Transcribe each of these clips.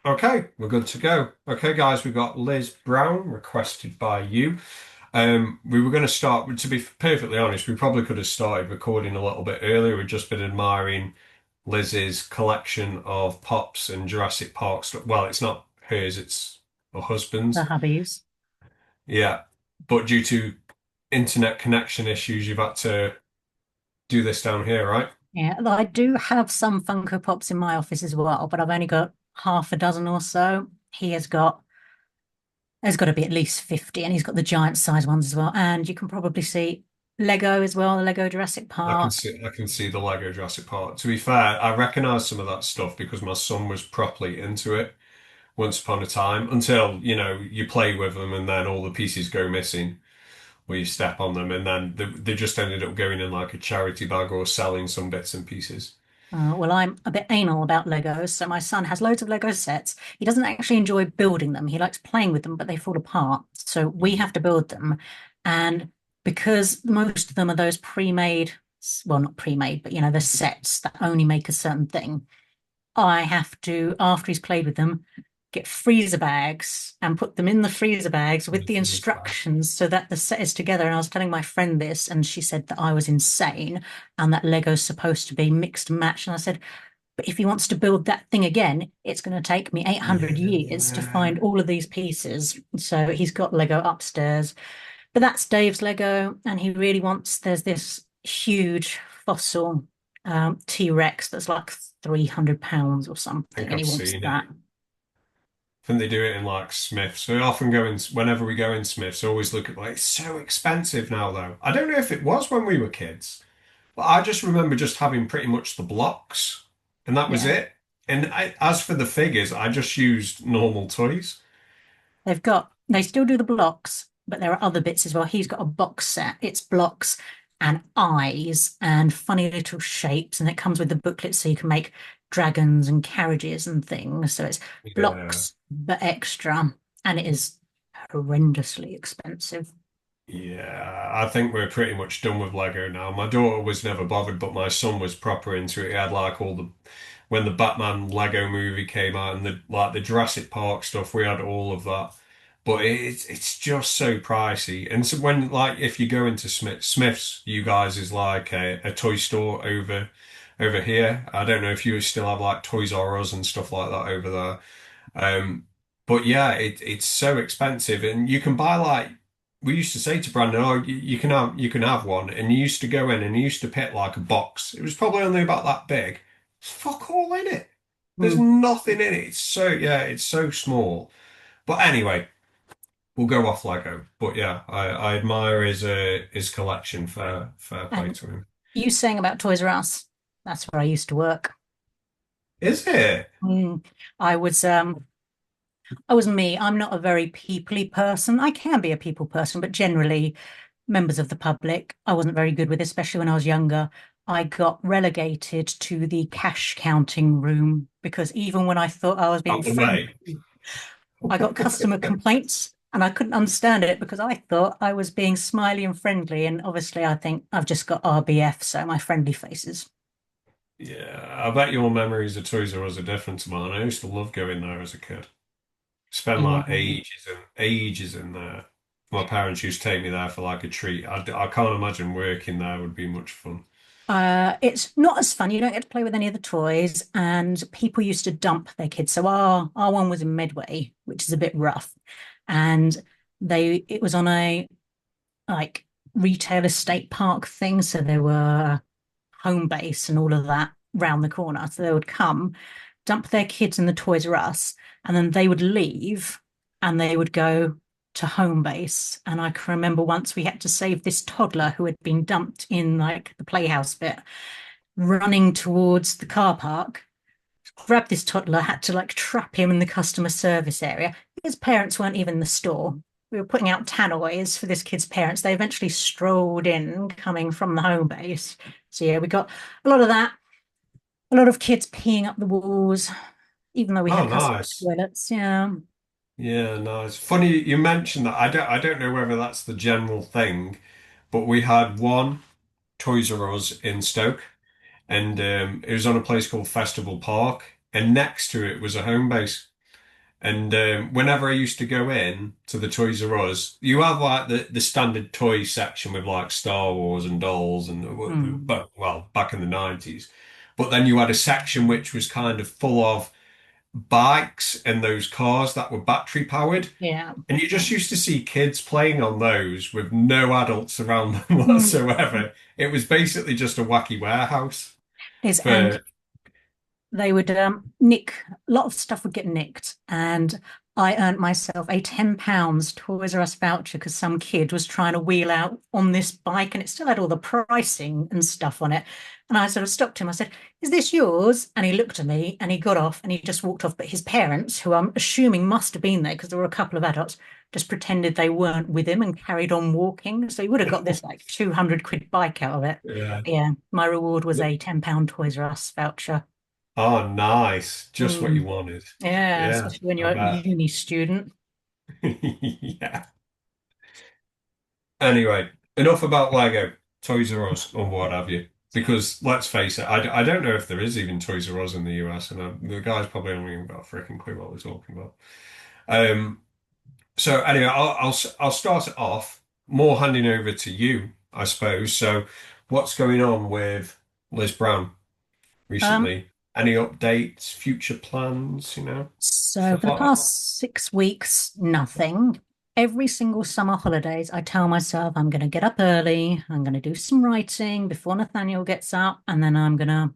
Okay, we're good to go. Okay, guys, we've got Liz Brown requested by you. We were going to start, to be perfectly honest, we probably could have started recording a little bit earlier. We've just been admiring Liz's collection of Pops and Jurassic Park stuff. Well, it's not hers, it's her The husband's. hubbies. Yeah, but due to internet connection issues, you've had to do this down here, right? Yeah, although I do have some Funko Pops in my office as well, but I've only got half a dozen or so. He has got, there's got to be at least 50, and he's got the giant size ones as well. And you can probably see Lego as well, the Lego Jurassic Park. I can see the Lego Jurassic Park. To be fair, I recognise some of that stuff because my son was properly into it once upon a time until, you play with them and then all the pieces go missing or you step on them and then they just ended up going in like a charity bag or selling some bits and pieces. Well, I'm a bit anal about Legos, so my son has loads of Lego sets. He doesn't actually enjoy building them. He likes playing with them, but they fall apart. So we have to build them. And because most of them are those pre-made, well, not pre-made, but the sets that only make a certain thing, I have to, after he's played with them, get freezer bags and put them in the freezer bags with the instructions so that the set is together. And I was telling my friend this, and she said that I was insane and that Lego's supposed to be mixed and matched. And I said, but if he wants to build that thing again, it's going to take me 800 years to Yeah. find all of these pieces. So he's got Lego upstairs. But that's Dave's Lego, and he really wants, there's this huge fossil T-Rex that's like 300 pounds or I something, think and I've he wants seen it. that. I think they do it in like Smiths. We often go in, whenever we go in Smiths, I always look at like, it's so expensive now though. I don't know if it was when we were kids. But I just remember just having pretty much the blocks, and that was Yeah. it. And as for the figures, I just used normal toys. They still do the blocks, but there are other bits as well. He's got a box set. It's blocks and eyes and funny little shapes, and it comes with the booklet so you can make dragons and carriages and things. So it's Yeah, blocks, but extra, and it is horrendously expensive. yeah. I think we're pretty much done with Lego now. My daughter was never bothered, but my son was proper into it. He had like all the when the Batman Lego movie came out and the Jurassic Park stuff, we had all of that. But it's just so pricey. And so when like if you go into Smith's, you guys is like a toy store over here. I don't know if you still have like Toys R Us and stuff like that over there. But yeah, it's so expensive, and you can buy like we used to say to Brandon, oh, you can have one, and you used to go in and you used to pick like a box. It was probably only about that big. There's fuck all in it. There's Mm. nothing in it. It's so yeah, it's so small. But anyway, we'll go off Lego. But yeah, I admire his collection. Fair play And to him. you saying about Toys R Us, that's where I used to work. Is it? Mm. I was I was me. I'm not a very peoply person. I can be a people person, but generally members of the public, I wasn't very good with, especially when I was younger. I got relegated to the cash counting room because even when I thought I was being Out the friendly, way. I got customer complaints and I couldn't understand it because I thought I was being smiley and friendly. And obviously, I think I've just got RBF, so my friendly faces. Yeah, I bet your memories of Toys R Us are different to mine. I used to love going there as a kid. Spend Yeah. like ages and ages in there. My parents used to take me there for like a treat. I can't imagine working there would be much fun. It's not as fun. You don't get to play with any of the toys, and people used to dump their kids. So our one was in Medway, which is a bit rough, and they it was on a like retail estate park thing. So there were home base and all of that round the corner. So they would come, dump their kids in the Toys R Us, and then they would leave and they would go to home base. And I can remember once we had to save this toddler who had been dumped in like the playhouse bit, running towards the car park, grabbed this toddler, had to like trap him in the customer service area. His parents weren't even in the store. We were putting out tannoys for this kid's parents. They eventually strolled in, coming from the home base. So yeah, we got a lot of that. A lot of kids peeing up the walls, even though we Oh, had custom nice. toilets. Yeah. Yeah, nice. Funny you mentioned that. I don't know whether that's the general thing, but we had one Toys R Us in Stoke, and it was on a place called Festival Park, and next to it was a home base. And whenever I used to go in to the Toys R Us, you have like the standard toy section with like Star Wars and dolls and Mm. but well back in the 90s. But then you had a section which was kind of full of bikes and those cars that were battery powered. Yeah. And you just used to see kids playing on those with no adults around them Mm. whatsoever. It was basically just a wacky warehouse Is and for. they would nick a lot of stuff would get nicked, and I earned myself a £10 Toys R Us voucher because some kid was trying to wheel out on this bike and it still had all the pricing and stuff on it. And I sort of stopped him. I said, "Is this yours?" And he looked at me and he got off and he just walked off. But his parents, who I'm assuming must have been there because there were a couple of adults, just pretended they weren't with him and carried on walking. So he would have got this like 200 quid bike out of it. Yeah. Yeah, my reward was a £10 Toys R Us voucher. Oh, nice. Just what you Mm. wanted. Yeah, Yeah, especially when I you're a bet. uni student. Yeah. Anyway, enough about Lego, Toys R Us, or what have you. Because let's face it, I don't know if there is even Toys R Us in the US, and the guys probably haven't even got a freaking clue what we're talking about. Um, so anyway, I'll start it off more handing over to you, I suppose. So, what's going on with Liz Brown Um, recently? Any updates, future plans, so stuff for the like that? past 6 weeks, nothing. Every single summer holidays, I tell myself I'm going to get up early, I'm going to do some writing before Nathaniel gets up, and then I'm going to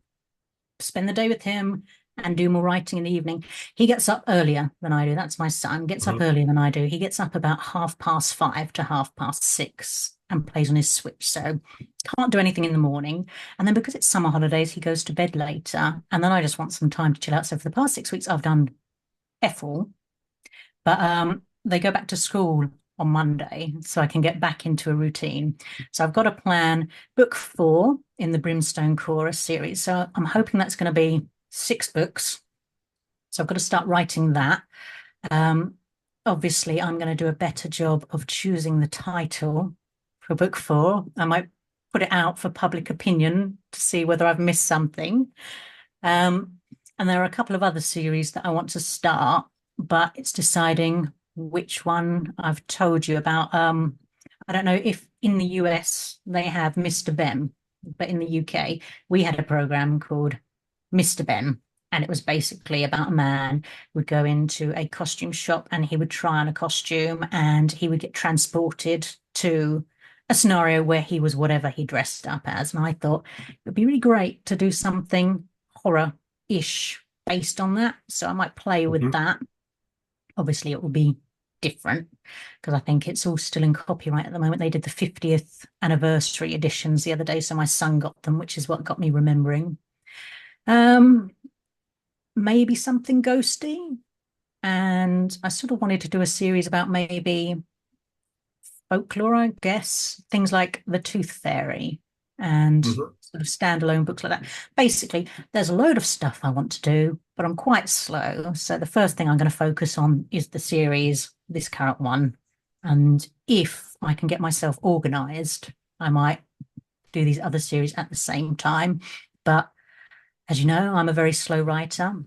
spend the day with him and do more writing in the evening. He gets up earlier than I do. That's my son, gets up Mhm. earlier than I do. He gets up about 5:30 to 6:30 and plays on his Switch. So can't do anything in the morning. And then because it's summer holidays, he goes to bed later. And then I just want some time to chill out. So for the past 6 weeks, I've done F all. But they go back to school on Monday, so I can get back into a routine. So I've got a plan, book 4 in the Brimstone Chorus series. So I'm hoping that's going to be 6 books. So I've got to start writing that. Um, Obviously, I'm going to do a better job of choosing the title for book 4. I might put it out for public opinion to see whether I've missed something. Um, and there are a couple of other series that I want to start, but it's deciding which one. I've told you about. I don't know if in the US they have Mr. Ben, but in the UK we had a program called Mr. Ben, and it was basically about a man who would go into a costume shop and he would try on a costume and he would get transported to a scenario where he was whatever he dressed up as. And I thought it would be really great to do something horror-ish based on that. So I might play with Mhm. that. Obviously, it will be different because I think it's all still in copyright at the moment. They did the 50th anniversary editions the other day, so my son got them, which is what got me remembering. Um, Maybe something ghosty. And I sort of wanted to do a series about maybe folklore, I guess, things like The Tooth Fairy and Mhm. sort of standalone books like that. Basically, there's a load of stuff I want to do, but I'm quite slow. So the first thing I'm going to focus on is the series, this current one. And if I can get myself organized, I might do these other series at the same time. But as you know, I'm a very slow writer.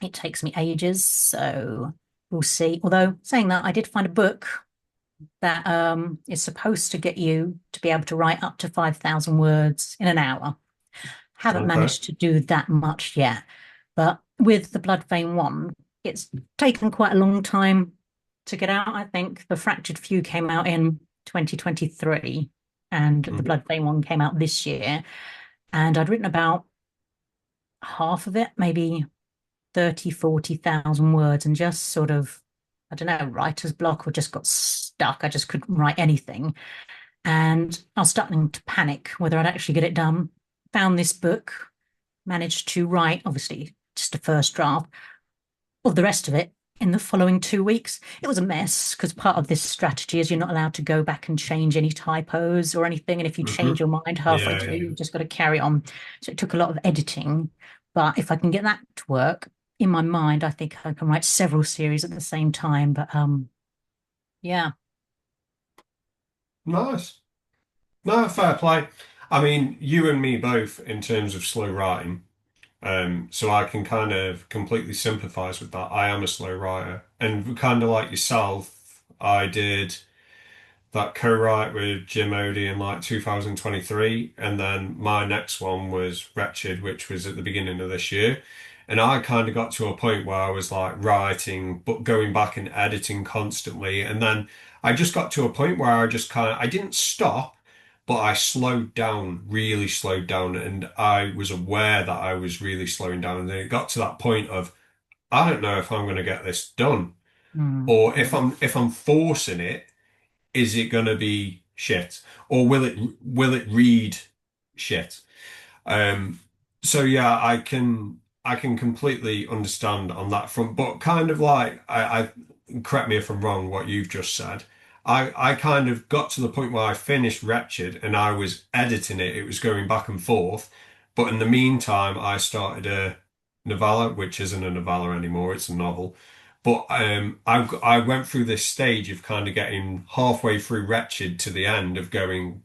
It takes me ages, so we'll see. Although saying that, I did find a book that is supposed to get you to be able to write up to 5,000 words in an hour. Haven't Okay. managed to do that much yet, but with the Blood Vein one, it's taken quite a long time to get out. I think the Fractured Few came out in 2023, and the Mhm. Blood Vein one came out this year. And I'd written about half of it, maybe 30, 40,000 words, and just sort of, I don't know, writer's block or just got stuck. I just couldn't write anything. And I was starting to panic whether I'd actually get it done. Found this book, managed to write, obviously, just a first draft of the rest of it in the following 2 weeks. It was a mess because part of this strategy is you're not allowed to go back and change any typos or anything. And if you change Mhm. your mind halfway Yeah, through, yeah. you've just got to carry on. So it took a lot of editing. But if I can get that to work in my mind, I think I can write several series at the same time. But yeah. Nice. No, fair play. I mean, you and me both in terms of slow writing. So I can kind of completely sympathize with that. I am a slow writer, and kind of like yourself, I did that co-write with Jim Odie in like 2023, and then my next one was Wretched, which was at the beginning of this year. And I kind of got to a point where I was like writing, but going back and editing constantly. And then I just got to a point where I just kind of, I didn't stop, but I slowed down, really slowed down. And I was aware that I was really slowing down. And then it got to that point of, I don't know if I'm going to get this done, Mm, or yeah. if I'm forcing it, is it going to be shit, or will it read shit? Um, so yeah, I can completely understand on that front, but kind of like I correct me if I'm wrong, what you've just said. I kind of got to the point where I finished Wretched and I was editing it. It was going back and forth, but in the meantime, I started a novella, which isn't a novella anymore. It's a novel. But I went through this stage of kind of getting halfway through Wretched to the end of going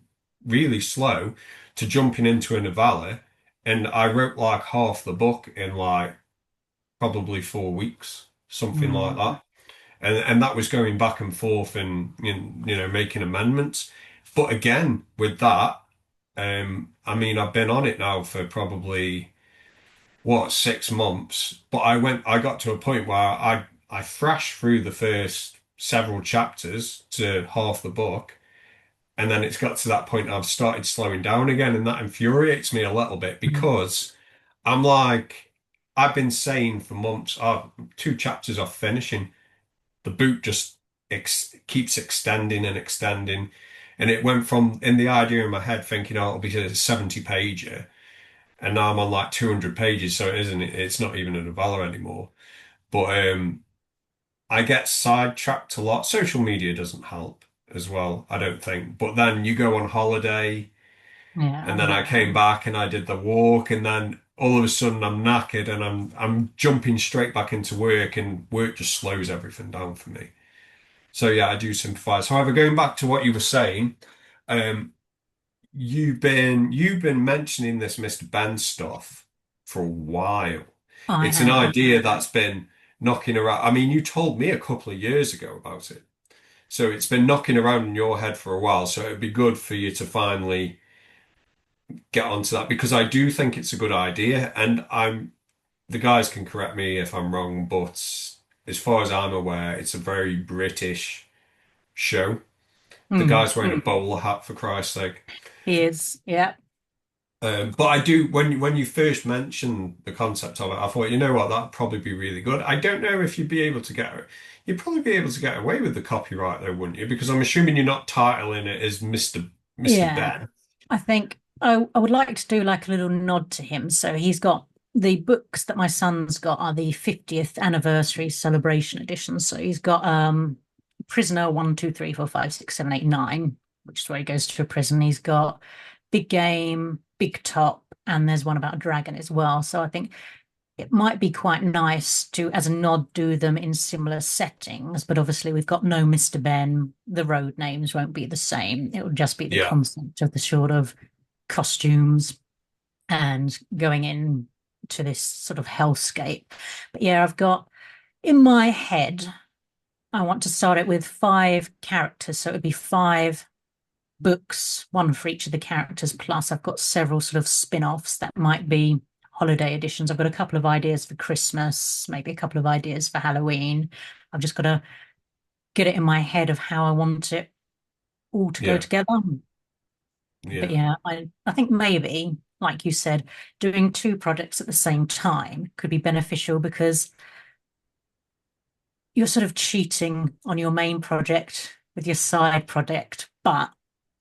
really slow to jumping into a novella, and I wrote like half the book in like probably 4 weeks, something like Mm, that. And that was going back and forth and making amendments. But again, with that, I mean, I've been on it now for probably what, 6 months. But I got to a point where I thrashed through the first several chapters to half the book. And then it's got to that point I've started slowing down again, and that infuriates me a little bit mm, because I'm like, I've been saying for months, oh, 2 chapters off finishing. The boot just keeps extending and extending. And it went from in the idea in my head thinking, oh, it'll be a 70 pager. And now I'm on like 200 pages, so it's not even a novella anymore. But I get sidetracked a lot. Social media doesn't help as well, I don't think. But then you go on holiday, and then yeah. I came back and I did the walk, and then all of a sudden I'm knackered and I'm jumping straight back into work, and work just slows everything down for me. So yeah, I do sympathize. However, going back to what you were saying, um, you've been mentioning this Mr. Ben stuff for a while. I It's an have. idea that's been knocking around. I mean, you told me a couple of years ago about it. So it's been knocking around in your head for a while. So it'd be good for you to finally get onto that because I do think it's a good idea. And the guys can correct me if I'm wrong, but as far as I'm aware, it's a very British show. The Mm, guy's wearing a bowler hat for Christ's sake. he is. Yeah. But I do when you first mentioned the concept of it, I thought, you know what, that'd probably be really good. I don't know if you'd probably be able to get away with the copyright though, wouldn't you? Because I'm assuming you're not titling it as Mr. Yeah. Ben. I think I would like to do like a little nod to him. So he's got the books that my son's got are the 50th anniversary celebration edition. So he's got Prisoner 1, 2, 3, 4, 5, 6, 7, 8, 9, which is where he goes to a prison. He's got Big Game, Big Top, and there's one about a dragon as well. So I think it might be quite nice to, as a nod, do them in similar settings, but obviously we've got no Mr. Ben. The road names won't be the same. It will just be the Yeah, concept of the sort of costumes and going in to this sort of hellscape. But yeah, I've got in my head, I want to start it with 5 characters. So it would be 5 books, one for each of the characters. Plus, I've got several sort of spin-offs that might be holiday editions. I've got a couple of ideas for Christmas, maybe a couple of ideas for Halloween. I've just got to get it in my head of how I want it all to go yeah, together. But yeah. yeah, I think maybe, like you said, doing 2 projects at the same time could be beneficial because you're sort of cheating on your main project with your side project, but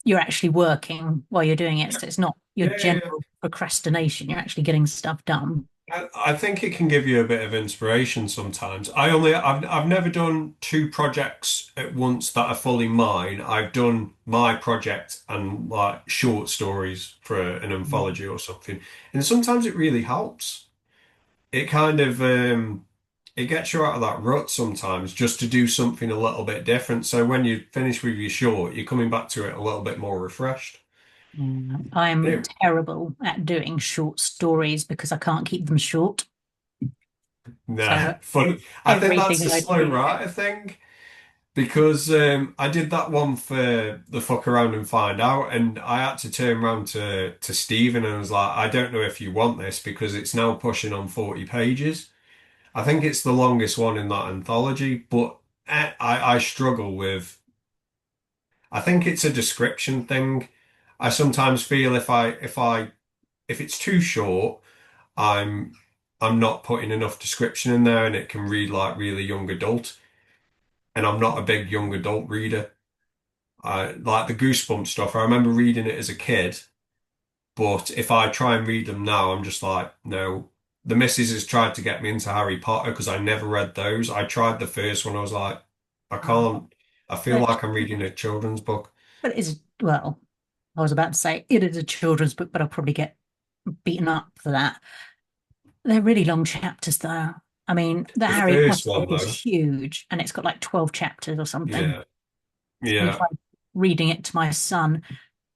you're actually working while you're doing it. So it's not your Yeah, yeah, yeah. general procrastination. You're actually getting stuff done. I think it can give you a bit of inspiration sometimes. I've never done 2 projects at once that are fully mine. I've done my project and like short stories for an Mm. anthology or something. And sometimes it really helps. It kind of it gets you out of that rut sometimes just to do something a little bit different. So when you finish with your short, you're coming back to it a little bit more refreshed. I'm Yeah. terrible at doing short stories because I can't keep them short. Nah, So funny. I think that's everything the I slow do, writer thing because I did that one for the fuck around and find out, and I had to turn around to Stephen and was like, I don't know if you want this because it's now pushing on 40 pages. I think it's the longest one in that anthology, but I struggle with. I think it's a description thing. I sometimes feel if it's too short, I'm I'm not putting enough description in there, and it can read like really young adult. And I'm not a big young adult reader. I like the Goosebumps stuff. I remember reading it as a kid, but if I try and read them now, I'm just like, no. The missus has tried to get me into Harry Potter because I never read those. I tried the first one. I was like, I um, can't. I feel but like I'm reading a children's book. but it's well, I was about to say it is a children's book, but I'll probably get beaten up for that. They're really long chapters, though. I mean, the The Harry Potter first one, book is though, huge, and it's got like 12 chapters or something. yeah, And I yeah, tried reading it to my son,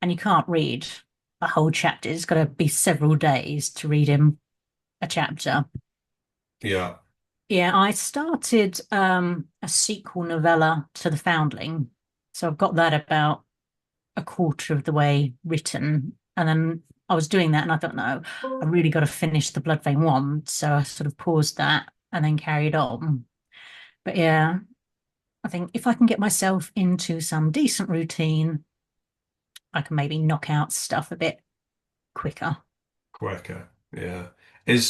and you can't read a whole chapter. It's got to be several days to read him a chapter. yeah. Yeah, I started a sequel novella to The Foundling. So I've got that about a quarter of the way written. And then I was doing that and I thought, no, I really got to finish the Bloodvein one. So I sort of paused that and then carried on. But yeah, I think if I can get myself into some decent routine, I can maybe knock out stuff a bit quicker. Quicker, yeah. Is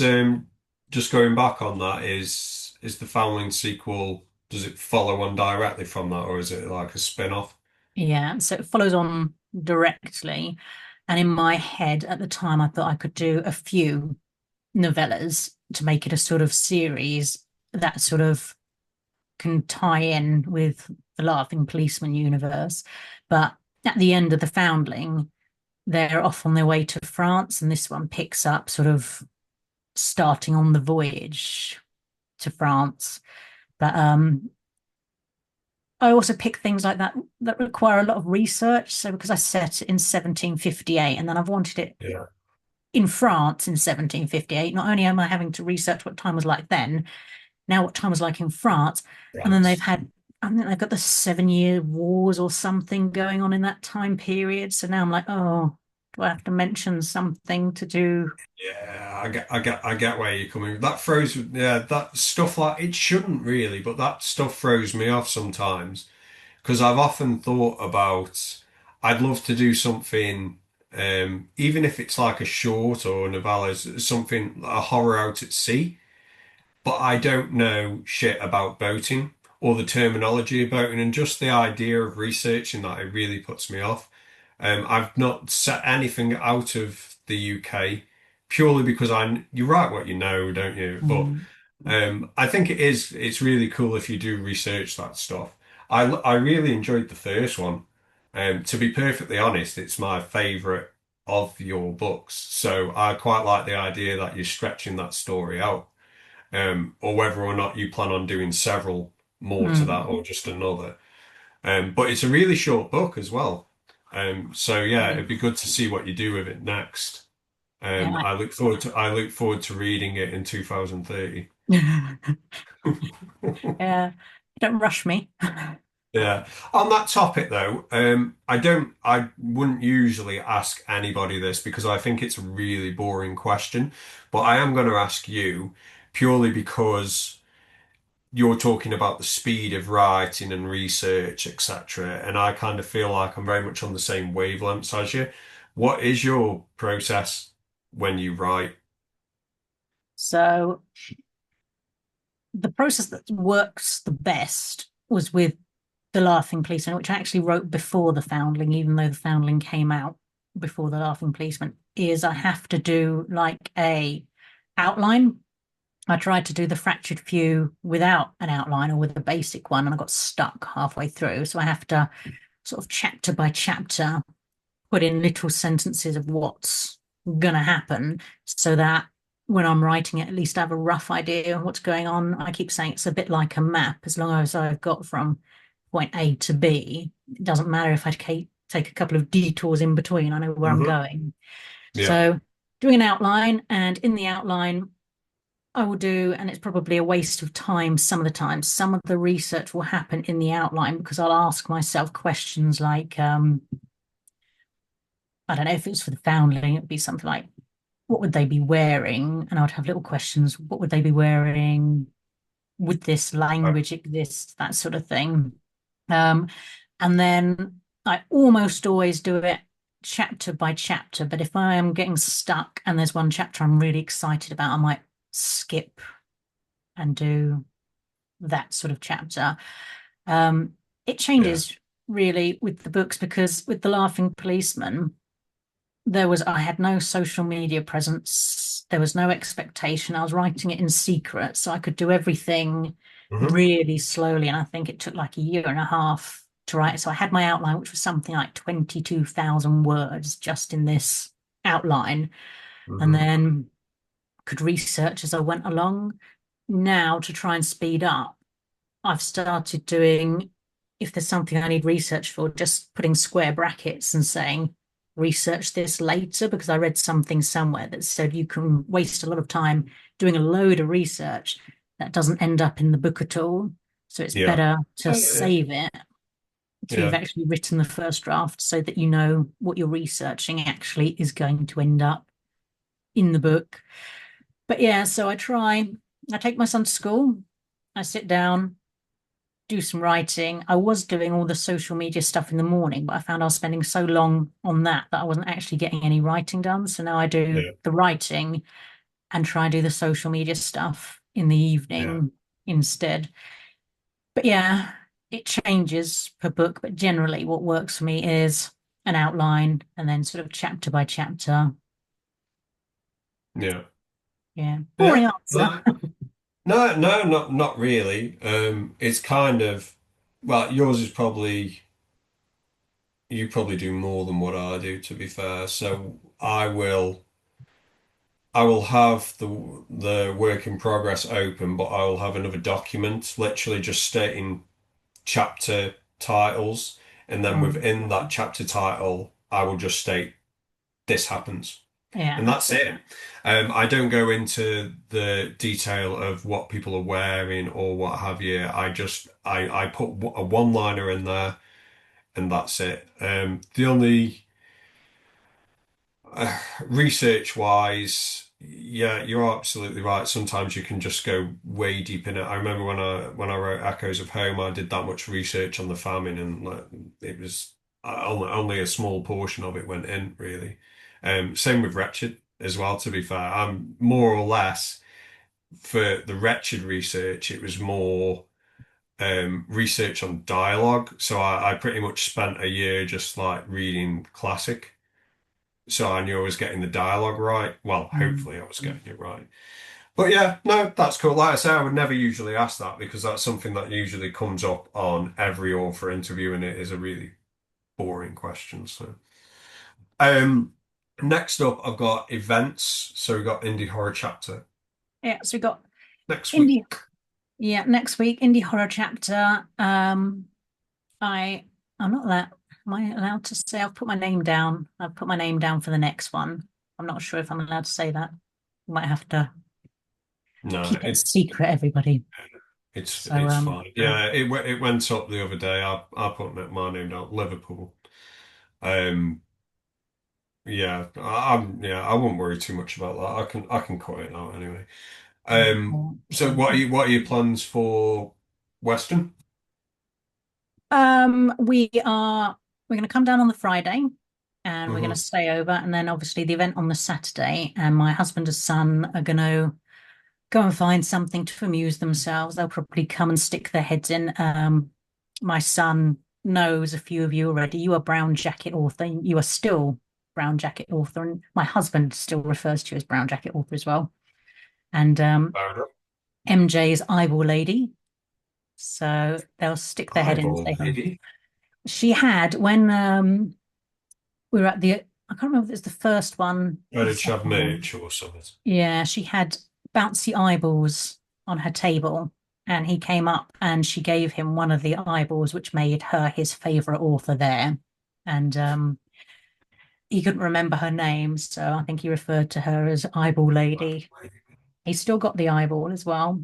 just going back on that, is the Foundling sequel, does it follow on directly from that, or is it like a spin-off? Yeah, so it follows on directly. And in my head at the time, I thought I could do a few novellas to make it a sort of series that sort of can tie in with the Laughing Policeman universe. But at the end of The Foundling, they're off on their way to France, and this one picks up sort of starting on the voyage to France. But I also pick things like that that require a lot of research. So because I set it in 1758 and then I've wanted it Yeah. in France in 1758, not only am I having to research what time was like then, now what time was like in France, and then they've France. had I think they've got the 7 Year Wars or something going on in that time period. So now I'm like, oh, do I have to mention something to do? Yeah, I get where you're coming. That throws, yeah, that stuff like it shouldn't really, but that stuff throws me off sometimes because I've often thought about I'd love to do something, even if it's like a short or a novella, something a horror out at sea. But I don't know shit about boating or the terminology of boating, and just the idea of researching that it really puts me off. I've not set anything out of the UK purely because you write what you know, don't you? But Mm. I think it's really cool if you do research that stuff. I really enjoyed the first one. To be perfectly honest, it's my favorite of your books. So I quite like the idea that you're stretching that story out, or whether or not you plan on doing several more to that Mm. or just another. But it's a really short book as well. So yeah, Yeah. it'd be good to see what you do with it next. Yeah. I look forward to reading it in 2030. Yeah. Don't rush me. Yeah. On that topic though, I wouldn't usually ask anybody this because I think it's a really boring question, but I am going to ask you purely because you're talking about the speed of writing and research, etc. And I kind of feel like I'm very much on the same wavelengths as you. What is your process when you write? So the process that works the best was with The Laughing Policeman, which I actually wrote before The Foundling, even though The Foundling came out before The Laughing Policeman, is I have to do like a outline. I tried to do The Fractured Few without an outline or with a basic one, and I got stuck halfway through. So I have to sort of chapter by chapter put in little sentences of what's gonna happen so that when I'm writing it, at least I have a rough idea of what's going on. I keep saying it's a bit like a map. As long as I've got from point A to B, it doesn't matter if I take a couple of detours in between. I know where I'm Hmm. going. Yeah. So doing an outline, and in the outline, I will do, and it's probably a waste of time some of the time. Some of the research will happen in the outline because I'll ask myself questions like, I don't know if it's for the foundling, it would be something like, what would they be wearing? And I'd have little questions. What would they be wearing? Would this Right. language exist? That sort of thing. Um, and then I almost always do it chapter by chapter. But if I am getting stuck and there's one chapter I'm really excited about, I might skip and do that sort of chapter. Um, it Yeah. changes really with the books because with The Laughing Policeman, I had no social media presence. There was no expectation. I was writing it in secret, so I could do everything Hmm. really slowly. And I think it took like a year and a half to write. So I had my outline, which was something like 22,000 words just in this outline, and Hmm. then could research as I went along. Now, to try and speed up, I've started doing, if there's something I need research for, just putting square brackets and saying, research this later, because I read something somewhere that said you can waste a lot of time doing a load of research that doesn't end up in the book at all. So it's Yeah. better to Yeah. save it till you've Yeah. actually written the first draft so that you know what you're researching actually is going to end up in the book. But yeah, so I take my son to school, I sit down, do some writing. I was doing all the social media stuff in the morning, but I found I was spending so long on that that I wasn't actually getting any writing done. So now I do Yeah. the writing and try and do the social media stuff in the Yeah. evening instead. But yeah, it changes per book, but generally what works for me is an outline and then sort of chapter by chapter. Yeah. Yeah, Yeah. boring answer. No, no, no, not really. It's kind of, well, yours is probably, you probably do more than what I do, to be fair. So I will have the work in progress open, but I will have another document literally just stating chapter titles, and then Mm, within that chapter title, I will just state this happens. yeah, And that's it. I don't go into the detail of what people are wearing or what have you. I put a one-liner in there and that's it. The only research wise, yeah, you're absolutely right. Sometimes you can just go way deep in it. I remember when I wrote Echoes of Home, I did that much research on the famine, and like, it was only a small portion of it went in really. Same with Wretched as well. To be fair, I'm more or less for the Wretched research. It was more research on dialogue. So I pretty much spent a year just like reading classic. So I knew I was getting the dialogue right. Well, mm, hopefully I was getting it right. But yeah, no, that's cool. Like I say, I would never usually ask that because that's something that usually comes up on every author interview, and it is a really boring question. So, um, next up, I've got events. So we've got indie horror chapter yeah. So we got next indie. week. Yeah, next week indie horror chapter. I I'm not allowed. Am I allowed to say I've put my name down? I've put my name down for the next one. I'm not sure if I'm allowed to say that. Might have to No, keep it a secret, everybody. So it's fine. Yeah, it went up the other day. I put my name down, Liverpool. Um, yeah, yeah, I won't worry too much about that. I can cut it out anyway. So what are your plans for Western? We're going to come down on the Friday and we're going to Hmm. stay over, and then obviously the event on the Saturday. And my husband and son are going to go and find something to amuse themselves. They'll probably come and stick their heads in. My son knows a few of you already. You are Brown Jacket author. You are still Brown Jacket author, and my husband still refers to you as Brown Jacket author as well. And Fair enough. MJ's Eyeball Lady. So they'll stick their head in and Eyeball say hi. lady. She had when we were at the I can't remember if it was the first one Oh, or the did she have second one. merch or something? Yeah, she had bouncy eyeballs on her table, and he came up and she gave him one of the eyeballs, which made her his favorite author there. and he couldn't remember her name, so I think he referred to her as Eyeball Lady. He's still got the eyeball as well.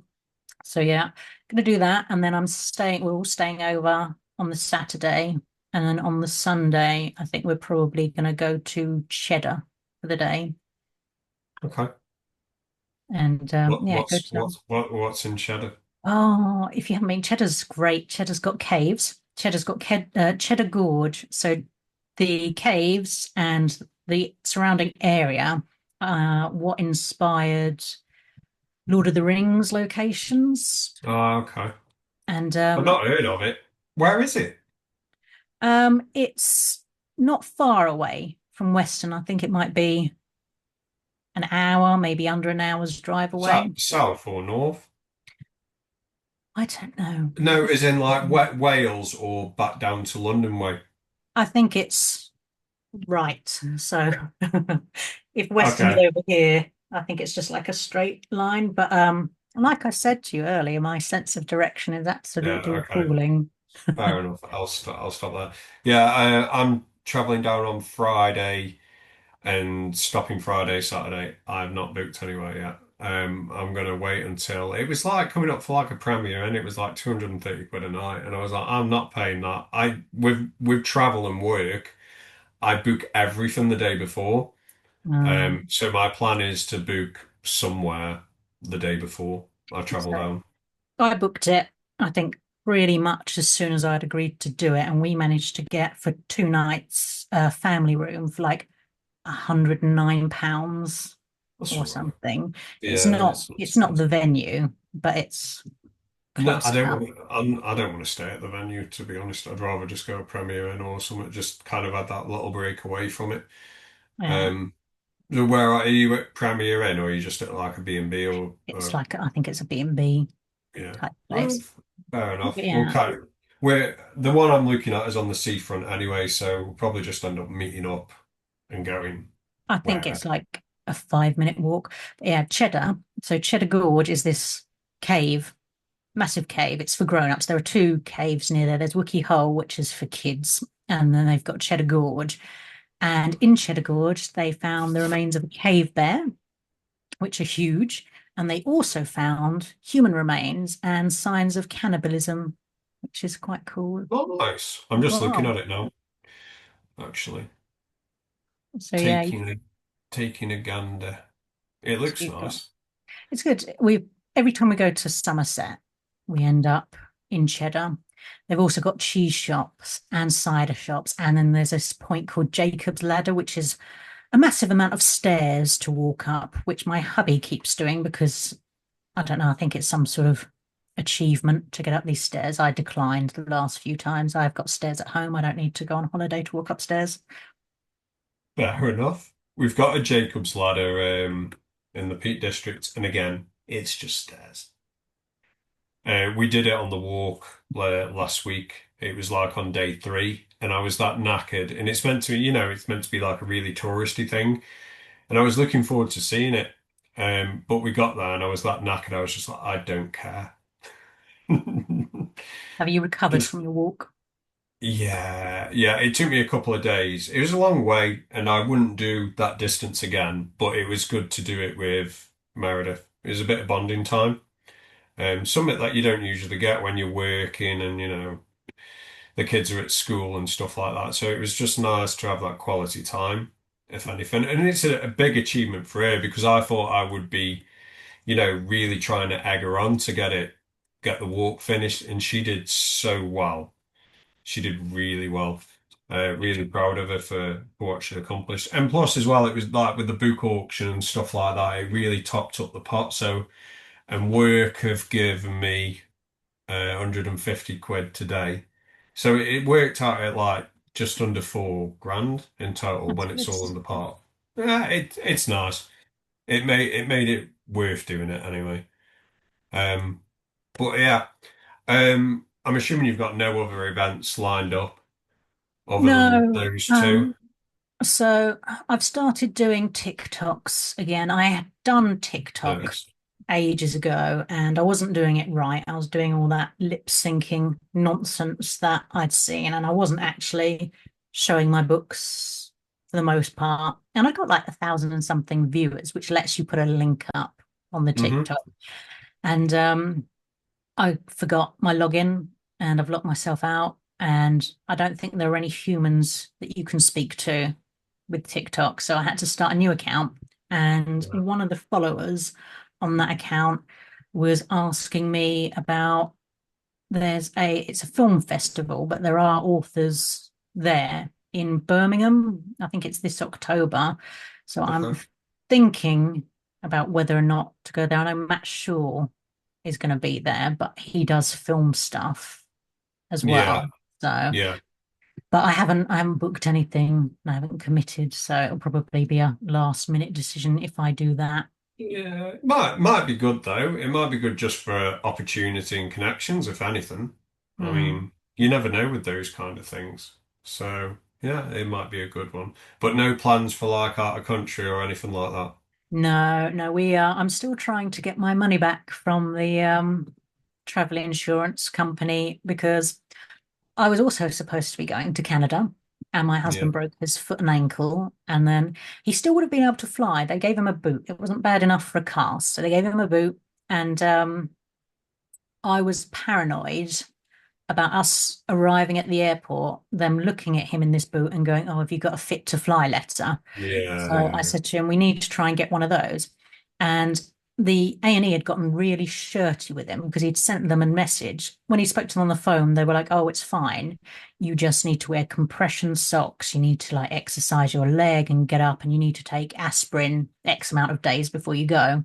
So yeah, gonna do that, and then we're all staying over on the Saturday, and then on the Sunday, I think we're probably gonna go to Cheddar for the day, Okay. and What yeah, go what's to. what's what what's in Cheddar? Oh, if you haven't been, Cheddar's great. Cheddar's got caves. Cheddar's got Cheddar Gorge. So the caves and the surrounding area, what inspired Lord of the Rings locations. Oh, okay. And I've not heard of it. Where is it? it's not far away from Weston. I think it might be an hour, maybe under an hour's drive away. South or north? I don't know. No, as in like Wales or back down to London way. I think it's right. So if Weston's Okay. over here, I think it's just like a straight line. But like I said to you earlier, my sense of direction is absolutely Yeah, okay. appalling. Fair enough. I'll stop there. Yeah, I'm traveling down on Friday and stopping Friday, Saturday. I've not booked anywhere yet. I'm gonna wait until it was like coming up for like a premiere and it was like 230 quid a night. And I was like, I'm not paying that. With travel and work, I book everything the day before. Um, So my plan is to book somewhere the day before I travel so down. I booked it, I think, pretty much as soon as I'd agreed to do it, and we managed to get for 2 nights a family room for like £109 That's or all right. something. It's Yeah, not it's not it's not the expensive. venue, but it's No, close enough. I don't want to stay at the venue, to be honest. I'd rather just go Premier Inn or something, just kind of had that little break away from it. Yeah, Um, so where are you at Premier Inn or are you just at like a B&B it's or like I think it's a B&B yeah. type Well, place. fair But enough. We'll yeah, kind of, we're the one I'm looking at is on the seafront anyway, so we'll probably just end up meeting up and going I think wherever. it's like a 5 minute walk. But yeah, Cheddar. So Cheddar Gorge is this cave, massive cave. It's for grown-ups. There are two caves near there. There's Wookie Hole, which is for kids, and then they've got Cheddar Gorge. And in Cheddar Gorge, they found the remains of a cave bear, which are huge. And they also found human remains and signs of cannibalism, which is quite cool Oh, nice. I'm as just looking well. at it now, actually. So yeah, Taking a taking a gander. It so looks you've got nice. it's good. We every time we go to Somerset, we end up in Cheddar. They've also got cheese shops and cider shops, and then there's this point called Jacob's Ladder, which is a massive amount of stairs to walk up, which my hubby keeps doing because I don't know, I think it's some sort of achievement to get up these stairs. I declined the last few times. I've got stairs at home. I don't need to go on holiday to walk upstairs. Fair enough. We've got a Jacob's Ladder in the Peak District, and again, it's just stairs. We did it on the walk last week. It was like on day three, and I was that knackered. And it's meant to, it's meant to be like a really touristy thing. And I was looking forward to seeing it. But we got there, and I was that knackered. I was just like, I don't care. Have you recovered Just from your walk? yeah, yeah. It took me a couple of days. It was a long way, and I wouldn't do that distance again. But it was good to do it with Meredith. It was a bit of bonding time. Something that you don't usually get when you're working and the kids are at school and stuff like that. So it was just nice to have that quality time, if anything. And it's a big achievement for her because I thought I would be, really trying to egg her on to get the walk finished, and she did so well. She did really well. Really proud of her for what she accomplished. And plus, as well, it was like with the book auction and stuff like that, it really topped up the pot. So, and work have given me 150 quid today. So it worked out at like just under 4 grand in total That's when good. it's all in the pot. Yeah, it's nice. It made it worth doing it anyway. Um, but yeah, I'm assuming you've got no other events lined up other than No, those two. so I've started doing TikToks again. I had done TikTok Nice. ages ago and I wasn't doing it right. I was doing all that lip syncing nonsense that I'd seen, and I wasn't actually showing my books for the most part. And I got like 1,000 and something viewers, which lets you put a link up on the Hmm. TikTok. And I forgot my login and I've locked myself out. And I don't think there are any humans that you can speak to with TikTok. So I had to start a new account. And Yeah. one of the followers on that account was asking me about it's a film festival, but there are authors there in Birmingham. I think it's this October. So I'm Okay. thinking about whether or not to go there. I know Matt Shaw is going to be there, but he does film stuff as Yeah. well. So, Yeah. but I haven't booked anything. I haven't committed. So it'll probably be a last minute decision if I do that. Yeah. Might be good though. It might be good just for opportunity and connections, if anything. I Hmm. mean, you never know with those kind of things. So yeah, it might be a good one. But no plans for like out of country or anything like that. No, no, we are. I'm still trying to get my money back from the travel insurance company because I was also supposed to be going to Canada and my Yeah. husband broke his foot and ankle and then he still would have been able to fly. They gave him a boot. It wasn't bad enough for a cast. So they gave him a boot and I was paranoid about us arriving at the airport, them looking at him in this boot and going, "Oh, have you got a fit to fly letter?" Yeah. So I Yeah. said to him, "We need to try and get one of those." And the A&E had gotten really shirty with him because he'd sent them a message. When he spoke to them on the phone, they were like, "Oh, it's fine. You just need to wear compression socks. You need to like exercise your leg and get up, and you need to take aspirin X amount of days before you go."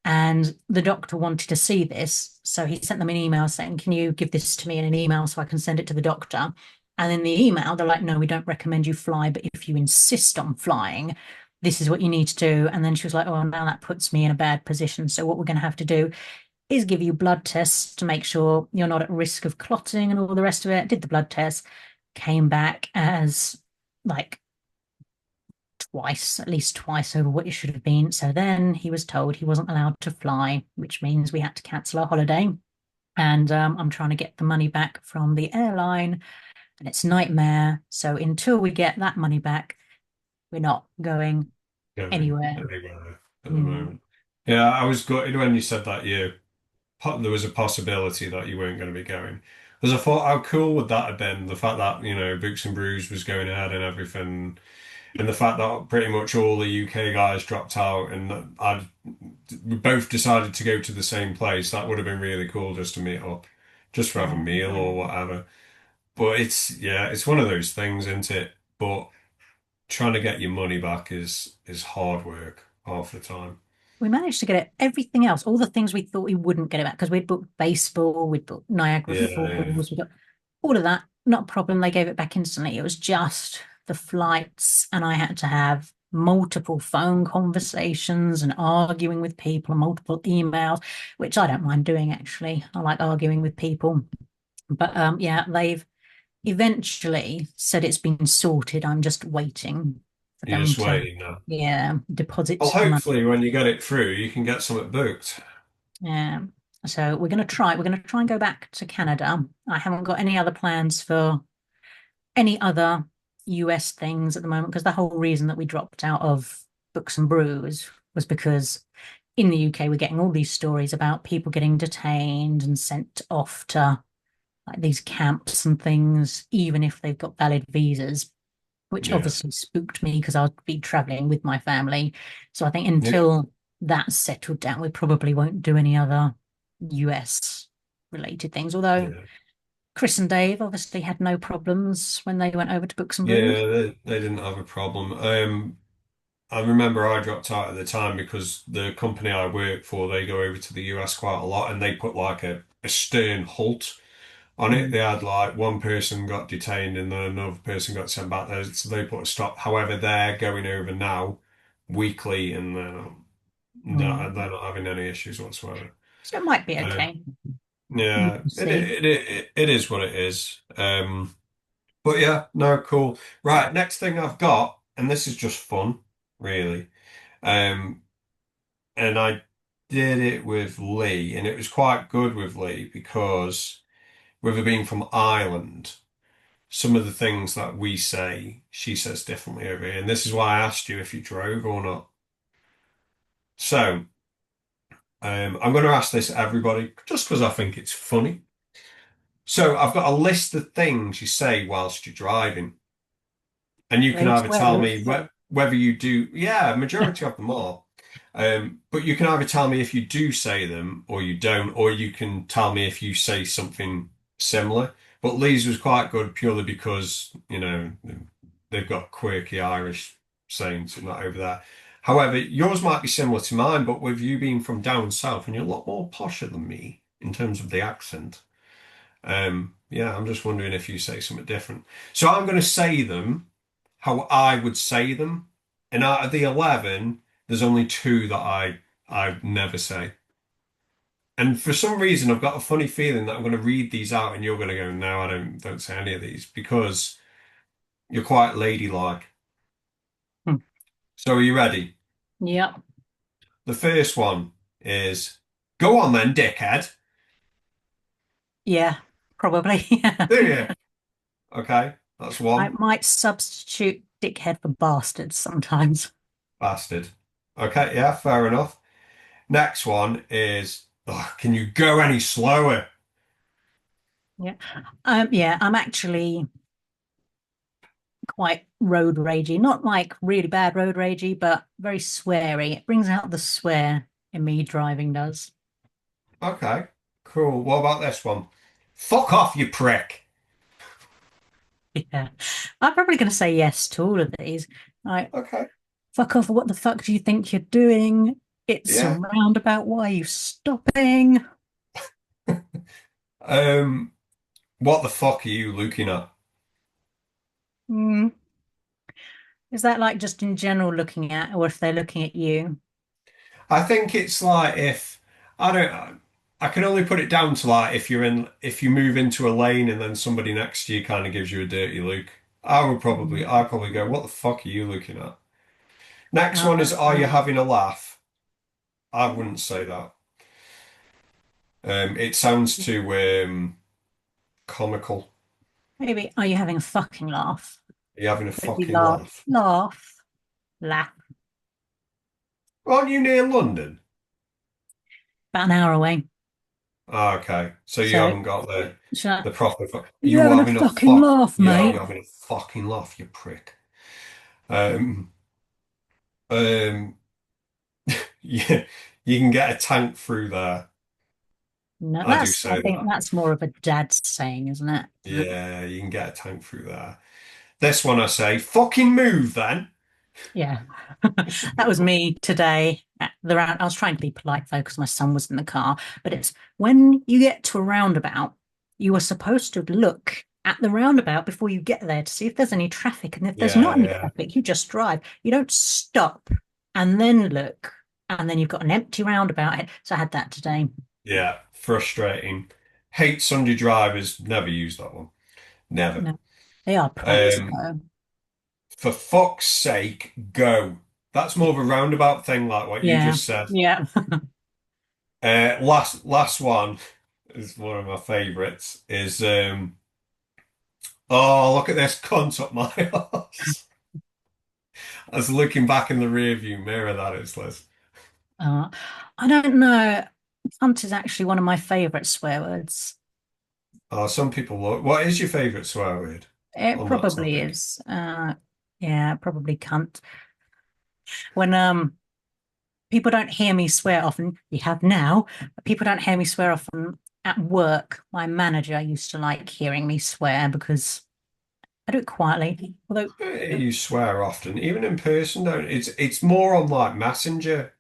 And the doctor wanted to see this. So he sent them an email saying, "Can you give this to me in an email so I can send it to the doctor?" And in the email, they're like, "No, we don't recommend you fly, but if you insist on flying, this is what you need to do." And then she was like, "Oh, now that puts me in a bad position. So what we're going to have to do is give you blood tests to make sure you're not at risk of clotting and all the rest of it." Did the blood test, came back as like twice, at least twice over what it should have been. So then he was told he wasn't allowed to fly, which means we had to cancel our holiday. And I'm trying to get the money back from the airline, and it's nightmare. So until we get that money back, we're not going Going anywhere. anywhere at the Mm, moment. Yeah, I was gutted when you said that there was a possibility that you weren't going to be going. Because I thought, how cool would that have been? The fact that, Books and Brews was going ahead and everything, and the fact that pretty much all the UK guys dropped out and that we both decided to go to the same place. That would have been really cool just to meet up, just for have a yeah. meal or whatever. But yeah, it's one of those things, isn't it? But trying to get your money back is hard work half the time. We managed to get it, everything else, all the things we thought we wouldn't get it back because we'd booked baseball, we'd booked Niagara Yeah, yeah, Falls, we got all of that. Not a problem. They gave it back instantly. It was just the flights, and I had to have multiple phone conversations and arguing with people, multiple emails, which I don't mind doing actually. I like arguing with people. But yeah, they've eventually said it's been sorted. I'm just waiting for you're them just to, waiting now. yeah, Well, deposit money. hopefully, when you get it through, you can get something booked. Yeah. So we're going to try. We're going to try and go back to Canada. I haven't got any other plans for any other US things at the moment because the whole reason that we dropped out of Books and Brews was because in the UK we're getting all these stories about people getting detained and sent off to like these camps and things, even if they've got valid visas, which Yeah, obviously spooked me because I'll be traveling with my family. So I think yeah, until that's settled down, we probably won't do any other US related things. Although yeah, Chris and Dave obviously had no problems when they went over to Books and Brews. yeah. They didn't have a problem. I remember I dropped out at the time because the company I work for, they go over to the US quite a lot, and they put like a stern halt on it. Mm. They had like one person got detained and then another person got sent back there, so they put a stop. However, they're going over now weekly, and Mm. they're not having any issues whatsoever. So it might be Um, okay. We'll yeah, see. it is what it is. But yeah, no, cool. Right, next thing I've got, and this is just fun, really. Um, and I did it with Lee, and it was quite good with Lee because with it being from Ireland. some of the things that we say, she says differently over here. And this is why I asked you if you drove or not. So, I'm going to ask this everybody just because I think it's funny. So, I've got a list of things you say whilst you're driving, and you can Great either tell swear. me whether you do, yeah, majority of them are. But you can either tell me if you do say them or you don't, or you can tell me if you say something similar. But Lee's was quite good purely because, they've got quirky Irish sayings and that over there. However, yours might be similar to mine, but with you being from down south and you're a lot more posher than me in terms of the accent. Yeah, I'm just wondering if you say something different. So I'm going to say them how I would say them. And out of the 11, there's only two that I never say. And for some reason, I've got a funny feeling that I'm going to read these out and you're going to go, no, I don't say any of these because you're quite ladylike. Hmm. So are you ready? Yep. The first one is, go on then, dickhead. Yeah, probably. Do you? Okay, that's I one. might substitute dickhead for bastard sometimes. Bastard. Okay, yeah, fair enough. Next one is, "Ugh, can you go any slower?" Yeah. Yeah, I'm actually quite road ragey. Not like really bad road ragey, but very sweary. It brings out the swear in me driving does. Okay, cool. What about this one? Fuck off, you prick. Yeah. I'm probably going to say yes to all of these. Like, Okay, fuck off, what the fuck do you think you're doing? It's a yeah. roundabout, why are you stopping? Um, what the fuck are you looking at? Hmm. Is that like just in general looking at, or if they're looking at you? I think it's like if I don't, I can only put it down to like if you move into a lane and then somebody next to you kind of gives you a dirty look. I'd probably go, what the fuck are you looking at? Next Oh, one is, that's are you funny. having a laugh? I wouldn't say that. It sounds too comical. Maybe, are you having a fucking laugh? Are you having a Maybe fucking laugh, laugh? laugh, laugh. Aren't you near London? About an hour away. Ah, okay, so you So, haven't got should I, the proper. you You having a having a fucking fuck? laugh, Yeah, mate? you having a fucking laugh, you prick. Um, um, yeah, you can get a tank through there. No, I do I say think that. that's more of a dad saying, isn't it? Yeah, you can get a tank through there. This one I say, fucking move then. Yeah. That was me today at the round. I was trying to be polite though, because my son was in the car. But it's when you get to a roundabout, you are supposed to look at the roundabout before you get there to see if there's any traffic. And if there's not Yeah, any yeah, traffic, you just drive. You don't stop and then look. And then you've got an empty roundabout. So I had that today. yeah. Frustrating. Hate Sunday drivers. Never use that one. Never. No, they are pricks Um, though. for fuck's sake, go. That's more of a roundabout thing, like what you Yeah. just said. Yeah. Last one is one of my favourites. Is oh, look at this cunt up my ass. I was looking back in the rear view mirror. That is, Liz. Uh, I don't know. Cunt is actually one of my favourite swear words. Oh, some people look. What is your favourite swear word It on that probably topic? is. Yeah, probably cunt. When people don't hear me swear often, you have now, but people don't hear me swear often at work. My manager used to like hearing me swear because I do it quietly. Although, You swear often, even in person, don't. It's more on like Messenger.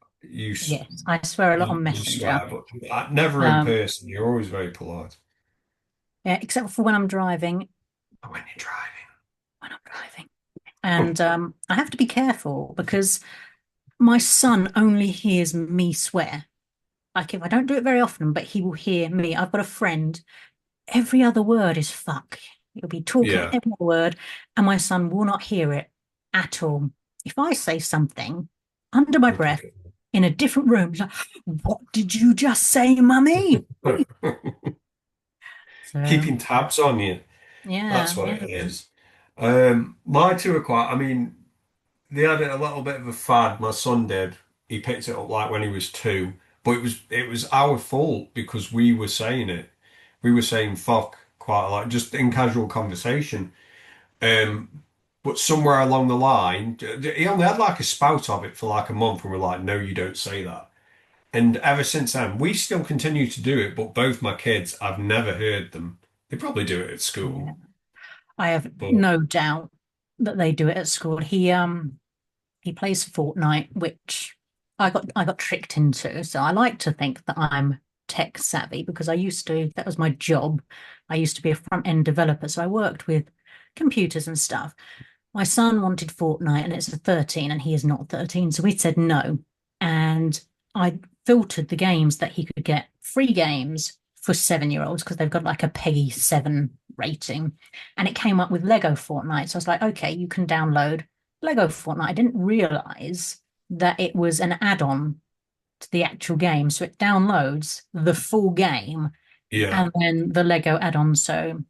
yes, I swear a lot on You Messenger. swear, but never in Um, person. You're always very polite. yeah, except for when I'm driving. When you're driving. When I'm driving. And I have to be careful because my son only hears me swear. Like if I don't do it very often, but he will hear me. I've got a friend, every other word is fuck. He'll be talking Yeah. every other word, and my son will not hear it at all. If I say something under my He'll pick breath in a different room, he's like, what did you just say, mummy? it. So Keeping tabs on you. Yeah, That's what yeah. it is. My two are quite, I mean, they had a little bit of a fad. My son did. He picked it up like when he was two, but it was our fault because we were saying it. We were saying fuck quite a lot, just in casual conversation. But somewhere along the line, he only had like a spout of it for like a month, and we're like, no, you don't say that. And ever since then, we still continue to do it, but both my kids, I've never heard them. They probably do it at school, Yeah. I have but no doubt that they do it at school. He plays Fortnite, which I got tricked into. So I like to think that I'm tech savvy because that was my job. I used to be a front end developer, so I worked with computers and stuff. My son wanted Fortnite and it's a 13 and he is not 13, so we said no. And I filtered the games that he could get, free games for 7-year-olds because they've got like a PEGI 7 rating. And it came up with Lego Fortnite. So I was like, okay, you can download Lego Fortnite. I didn't realize that it was an add-on to the actual game. So it downloads the full game yeah. and then the Lego add-on. So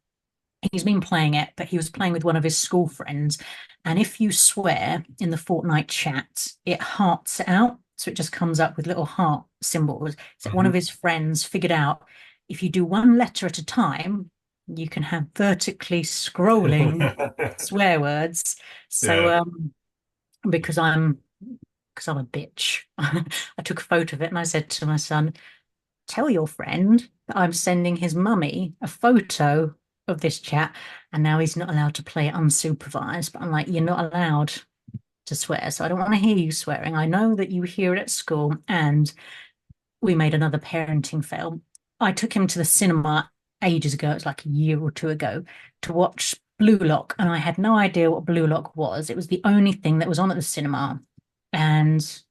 he's been playing it, but he was playing with one of his school friends. And if you swear in the Fortnite chat, it hearts it out. So it just comes up with little heart symbols. So one of Mhm. his friends figured out if you do one letter at a time, you can have vertically scrolling swear words. So Yeah. because I'm a bitch, I took a photo of it and I said to my son, tell your friend that I'm sending his mummy a photo of this chat, and now he's not allowed to play it unsupervised. But I'm like, you're not allowed to swear, so I don't want to hear you swearing. I know that you hear it at school, and we made another parenting fail. I took him to the cinema ages ago, it's like a year or two ago, to watch Blue Lock, and I had no idea what Blue Lock was. It was the only thing that was on at the cinema, and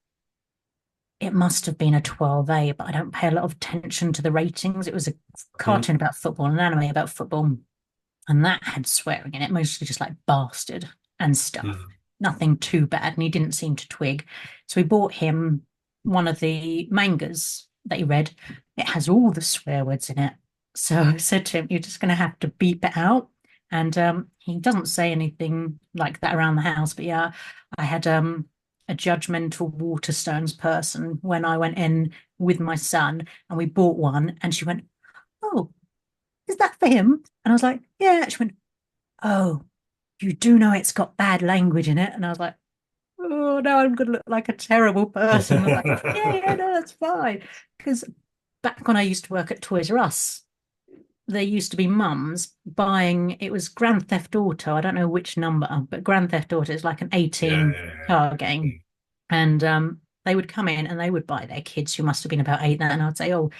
it must have been a 12A, but I don't pay a lot of attention to the ratings. It was a Mhm. cartoon about football, an anime about football, and that had swearing in it, mostly just like bastard and stuff. Mhm. Nothing too bad, and he didn't seem to twig. So we bought him one of the mangas that he read. It has all the swear words in it. So I said to him, you're just going to have to beep it out. And he doesn't say anything like that around the house. But yeah, I had a judgmental Waterstones person when I went in with my son and we bought one. And she went, oh, is that for him? And I was like, yeah. She went, oh, you do know it's got bad language in it. And I was like, oh, now I'm going to look like a terrible person. I was like, yeah, yeah, no, that's fine. Because back when I used to work at Toys R Us, there used to be mums buying, it was Grand Theft Auto. I don't know which number, but Grand Theft Auto is like an Yeah, 18 yeah, car game. And they would come in and they would buy their kids who must have been about eight. And I'd say, oh,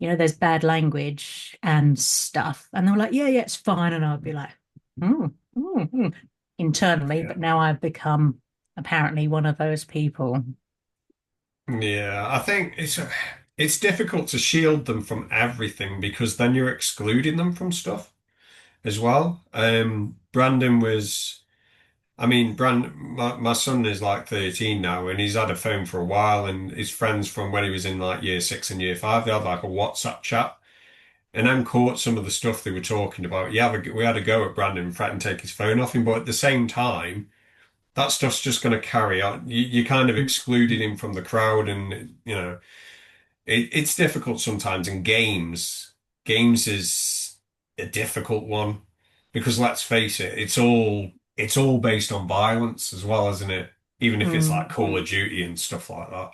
there's bad language and stuff. And they were like, yeah, yeah, it's fine. And I'd be like, mm, internally. yeah. But now I've become apparently one of those people. Yeah, I think it's difficult to shield them from everything because then you're excluding them from stuff as well. Brandon was, I mean, my son is like 13 now and he's had a phone for a while and his friends from when he was in like year six and year five, they had like a WhatsApp chat and then caught some of the stuff they were talking about. Yeah, we had a go at Brandon and threatened to take his phone off him, but at the same time, that stuff's just going to carry on. You kind of excluded him from the crowd, and it's difficult sometimes. In games is a difficult one because let's face it, it's all based on violence as well, isn't it? Even if it's like Mm, Call of Duty and stuff like that.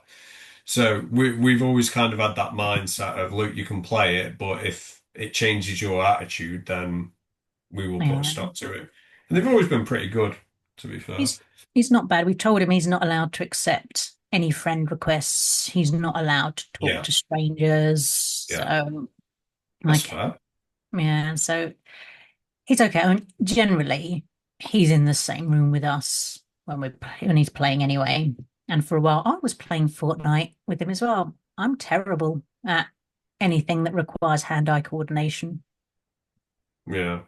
So we've always kind of had that mindset of, look, you can play it, but if it changes your attitude, then we will put a yeah. stop to it. And they've always been pretty good, to be fair. He's not bad. We've told him he's not allowed to accept any friend requests. He's not allowed to talk Yeah, to strangers. yeah, So, that's like, fair. yeah, so he's okay. I mean, generally, he's in the same room with us when he's playing anyway. And for a while, I was playing Fortnite with him as well. I'm terrible at anything that requires hand-eye coordination. Yeah.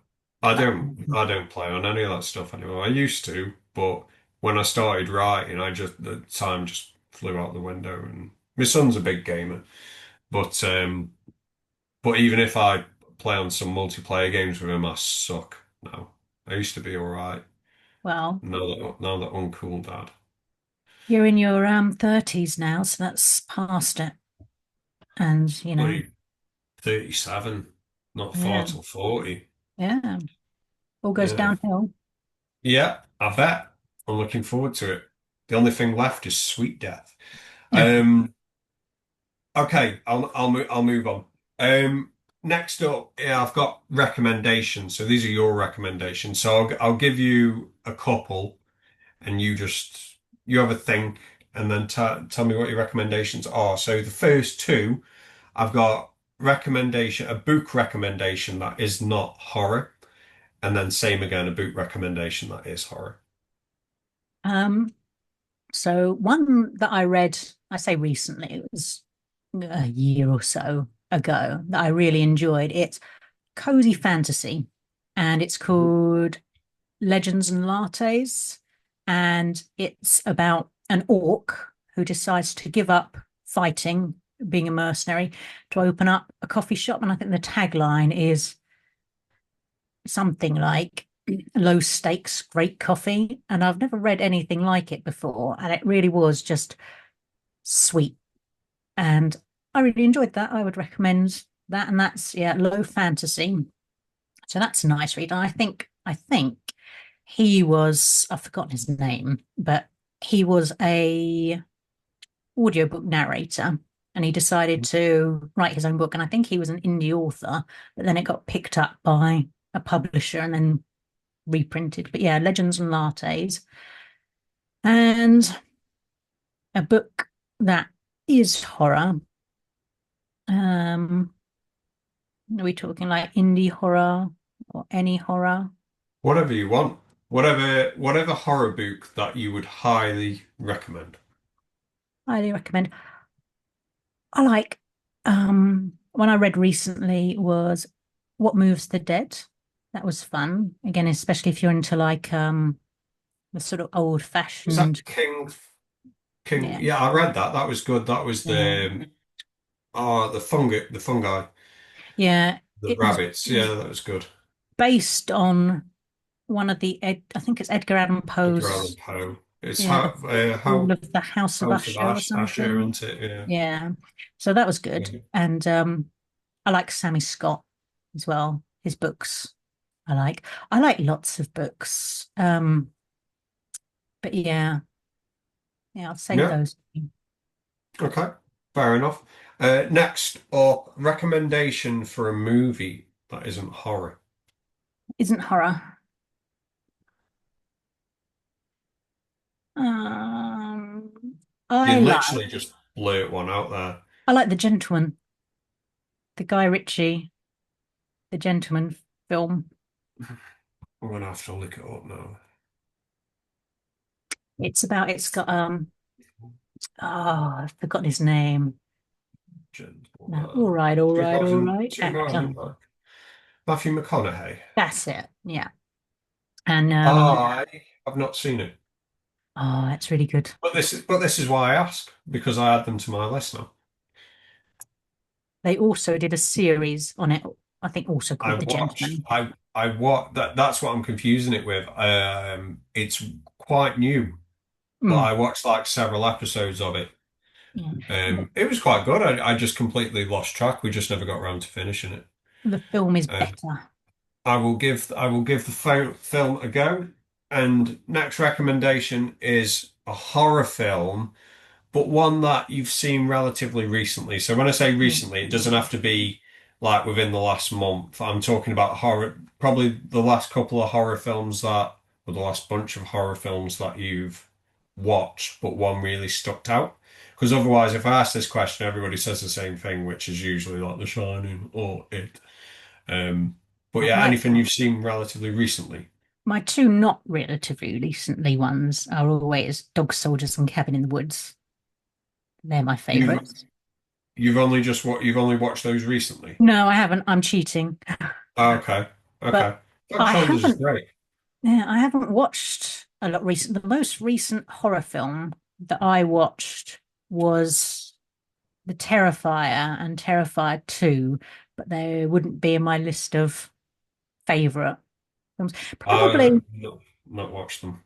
But I don't play on any of that stuff anymore. I used to, but when I started writing, the time just flew out the window and my son's a big gamer. But but even if I play on some multiplayer games with him, I suck. No, I used to be all right. Well, Now that uncool dad. you're in your 30s now, so that's past it. And, Like 37, not far yeah, till 40. yeah, all goes Yeah. downhill. Yeah, I bet. I'm looking forward to it. The only thing left is sweet death. Um, okay, I'll move on. Next up, yeah, I've got recommendations. So these are your recommendations. So I'll give you a couple, and you have a think, and then tell me what your recommendations are. So the first two, I've got a book recommendation that is not horror, and then same again, a book recommendation that is horror. Um, so one that I read, I say recently, it was a year or so ago that I really enjoyed. It's cozy fantasy, and it's called Legends and Lattes, and it's about an orc who decides to give up fighting, being a mercenary, to open up a coffee shop. And I think the tagline is something like low stakes, great coffee. And I've never read anything like it before. And it really was just sweet. And I really enjoyed that. I would recommend that. And that's, yeah, low fantasy. So that's a nice read. And I think he was, I've forgotten his name, but he was a audiobook narrator and he decided to write his own book. And I think he was an indie author, but then it got picked up by a publisher and then reprinted. But yeah, Legends and Lattes. And a book that is horror. Um, are we talking like indie horror or any horror? Whatever you want. Whatever horror book that you would highly recommend. Highly recommend. I like one I read recently was What Moves the Dead. That was fun. Again, especially if you're into like the sort of old Was that fashioned, King? yeah, Yeah, I read that. That was good. That was yeah, the fungi, yeah. the It was rabbits. Yeah, that was good. based on one of the I think it's Edgar Allan Edgar Allan Poe's, Poe. It's yeah, the Fall of the House of House of Usher or Asher, something. isn't it? Yeah. Yeah. So that was good. Yeah. And I like Sammy Scott as well. His books I like lots of books. But yeah, yeah, I'll say Yeah. those. Okay. Fair enough. Next up, recommendation for a movie that isn't horror. Isn't horror. Um, You I like literally just blurt one out there. I like The Gentleman, the Guy Ritchie, The Gentleman film. I'm gonna have to look it up now. It's got oh, I've forgotten his name. No, Gentleman. all 2000, right. Actor. 2000, Matthew McConaughey. That's it. Yeah. And I have not seen it. oh, that's really good. But this is why I ask, because I add them to my list now. They also did a series on it, I think also I called The watched Gentleman. I what that's what I'm confusing it with. It's quite new, but Mm, I watched like several episodes of it. yeah. It was quite good. I just completely lost track. We just never got around to finishing it. The film is Um, better. I will give the film a go. And next recommendation is a horror film, but one that you've seen relatively recently. So when I say Mm. recently, it doesn't have to be like within the last month. I'm talking about horror, probably the last couple of horror films or the last bunch of horror films that you've watched, but one really stuck out. Because otherwise, if I ask this question, everybody says the same thing, which is usually like The Shining or It. Um, but yeah, My anything you've seen relatively recently. my two not relatively recently ones are always Dog Soldiers and Cabin in the Woods. They're my You've favorites. you've only watched those recently. No, I haven't. I'm cheating. Oh, okay. But Okay. Dog I Soldiers is haven't, great. yeah, I haven't watched a lot recent. The most recent horror film that I watched was The Terrifier and Terrifier 2, but they wouldn't be in my list of favorite films. I Probably, not watched them.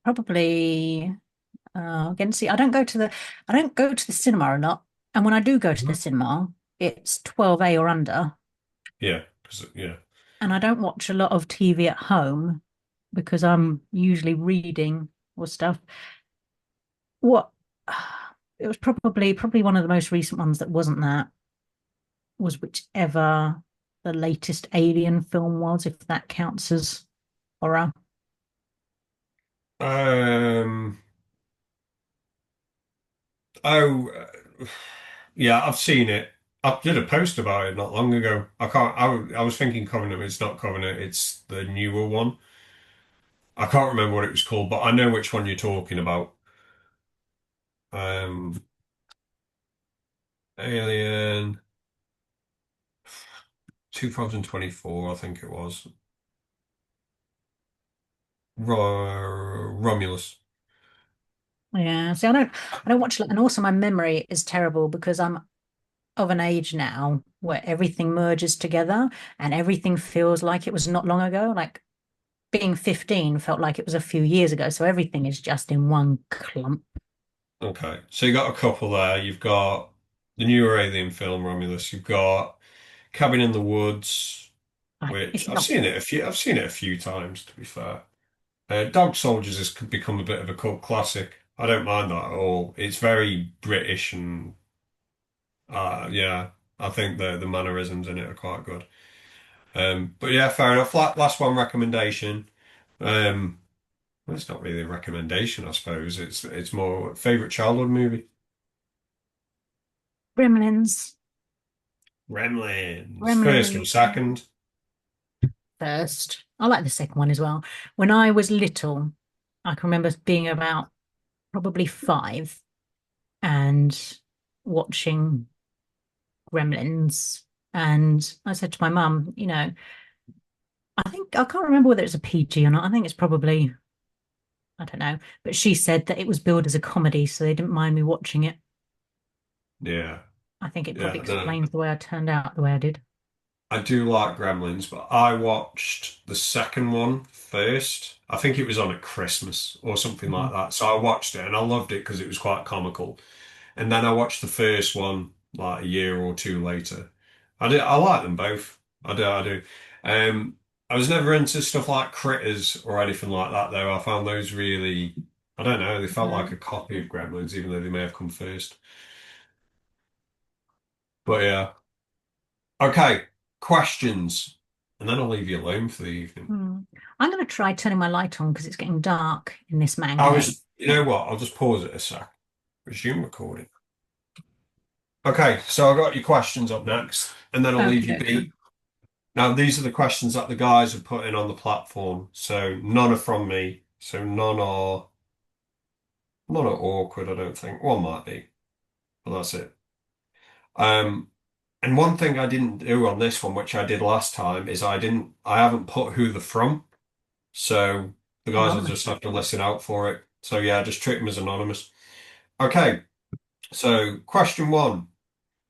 probably. Again, see, I don't go to the cinema a lot, and when I do go to the Mhm. cinema, it's 12A or under, Yeah, yeah. and I don't watch a lot of TV at home because I'm usually reading or stuff. What it was probably one of the most recent ones that wasn't that was whichever the latest Alien film was, if that counts as horror. Um. Oh, yeah. I've seen it. I did a post about it not long ago. I can't. I was thinking Covenant. It's not Covenant. It's the newer one. I can't remember what it was called, but I know which one you're talking about. Um, Alien 2024, I think it was. Romulus. Yeah, see, I don't watch, and also my memory is terrible because I'm of an age now where everything merges together and everything feels like it was not long ago. Like being 15 felt like it was a few years ago. So everything is just in one clump. Okay, so you got a couple there. You've got the newer Alien film, Romulus. You've got Cabin in the Woods, which It's not, I've seen it a few times, to be fair. Dog Soldiers has become a bit of a cult classic. I don't mind that at all. It's very British and yeah, I think the mannerisms in it are quite good. But yeah, fair enough. Last one recommendation. Um, well, it's not really a recommendation, I suppose. It's more favorite childhood movie. Gremlins. Gremlins. First or Gremlins second? first. I like the second one as well. When I was little, I can remember being about probably 5 and watching Gremlins. And I said to my mum, I can't remember whether it's a PG or not. I think it's probably, I don't know. But she said that it was billed as a comedy, so they didn't mind me watching it. Yeah, I think it yeah. probably No, explains the way I turned out the way I did. I do like Gremlins, but I watched the second one first. I think it was on at Christmas or something like Mhm. that. So I watched it and I loved it because it was quite comical. And then I watched the first one like a year or two later. I like them both. I do. Um, I was never into stuff like Critters or anything like that though. I found those really, I don't know, they felt like Mhm. a copy of Gremlins, even though they may have come first. But yeah. Okay, questions. And then I'll leave you alone for the evening. Hmm. I'm going to try turning my light on because it's getting dark in this man I cave. was, you know what? I'll just pause it a sec. Resume recording. Okay, so I got your questions up next, and then I'll leave Okay, you okay. be. Now, these are the questions that the guys are putting on the platform. So none are from me. So none are awkward, I don't think. One might be, but that's it. Um, and one thing I didn't do on this one, which I did last time, is I haven't put who they're from. So the guys will just Anonymous. have to listen out for it. So yeah, just treat them as anonymous. Okay, so question one.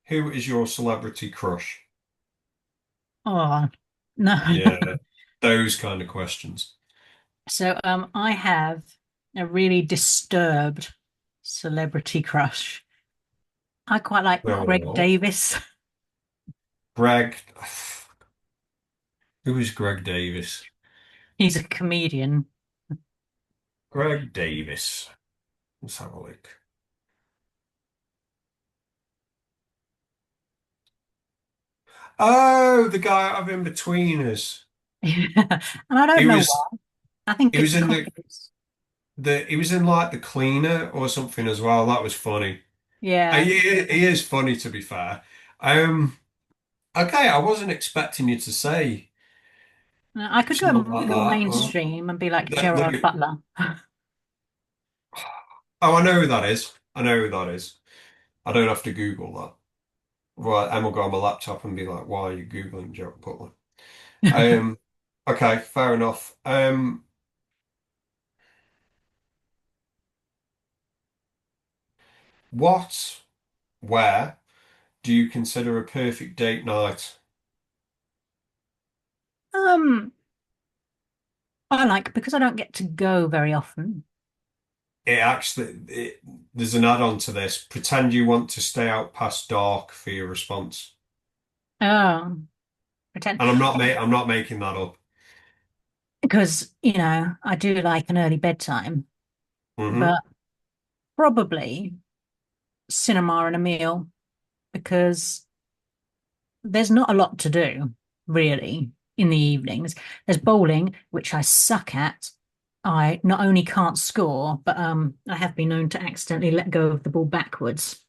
Who is your celebrity crush? Oh, no. Yeah, those kind of questions. So, I have a really disturbed celebrity crush. I quite like Greg Oh, Davis. Greg. Who is Greg Davis? He's a comedian. Greg Davis. Let's have a look. Oh, the guy out of In-Betweeners. And I don't He know was why. I think he was it's in confidence. the he was in like the cleaner or something as well. That was funny. Yeah. He is funny to be fair. Um, okay, I wasn't expecting you to say I could go someone like more that. mainstream and be like That, Gerard that- Butler. oh, I know who that is. I know who that is. I don't have to Google that. Right, Emma will go on my laptop and be like, "Why are you Googling Joe Butler?" Um, okay, fair enough. What, where do you consider a perfect date night? Um, I like because I don't get to go very often. There's an add-on to this. Pretend you want to stay out past dark for your response. Oh, pretend And I'm not making that up. because, I do like an early bedtime, but Hmm. probably cinema and a meal because there's not a lot to do really in the evenings. There's bowling, which I suck at. I not only can't score, but I have been known to accidentally let go of the ball backwards.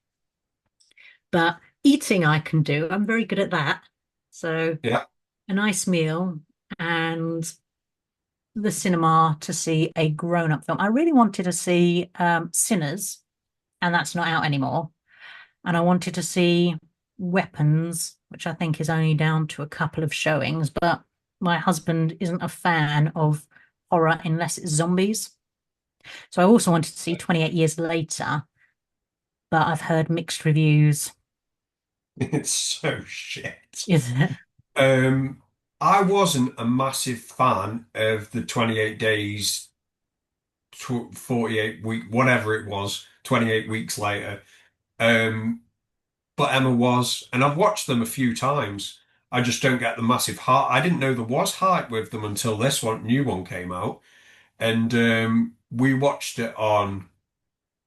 But eating I can do. I'm very good at that. So Yeah. a nice meal and the cinema to see a grown-up film. I really wanted to see Sinners, and that's not out anymore. And I wanted to see Weapons, which I think is only down to a couple of showings, but my husband isn't a fan of horror unless it's zombies. So I also wanted to see 28 Years Later, but I've heard mixed reviews. It's so shit. Is it? Um, I wasn't a massive fan of the 28 days, 48 week, whatever it was, 28 weeks later. Um, but Emma was, and I've watched them a few times. I just don't get the massive hype. I didn't know there was hype with them until this new one came out. And we watched it on,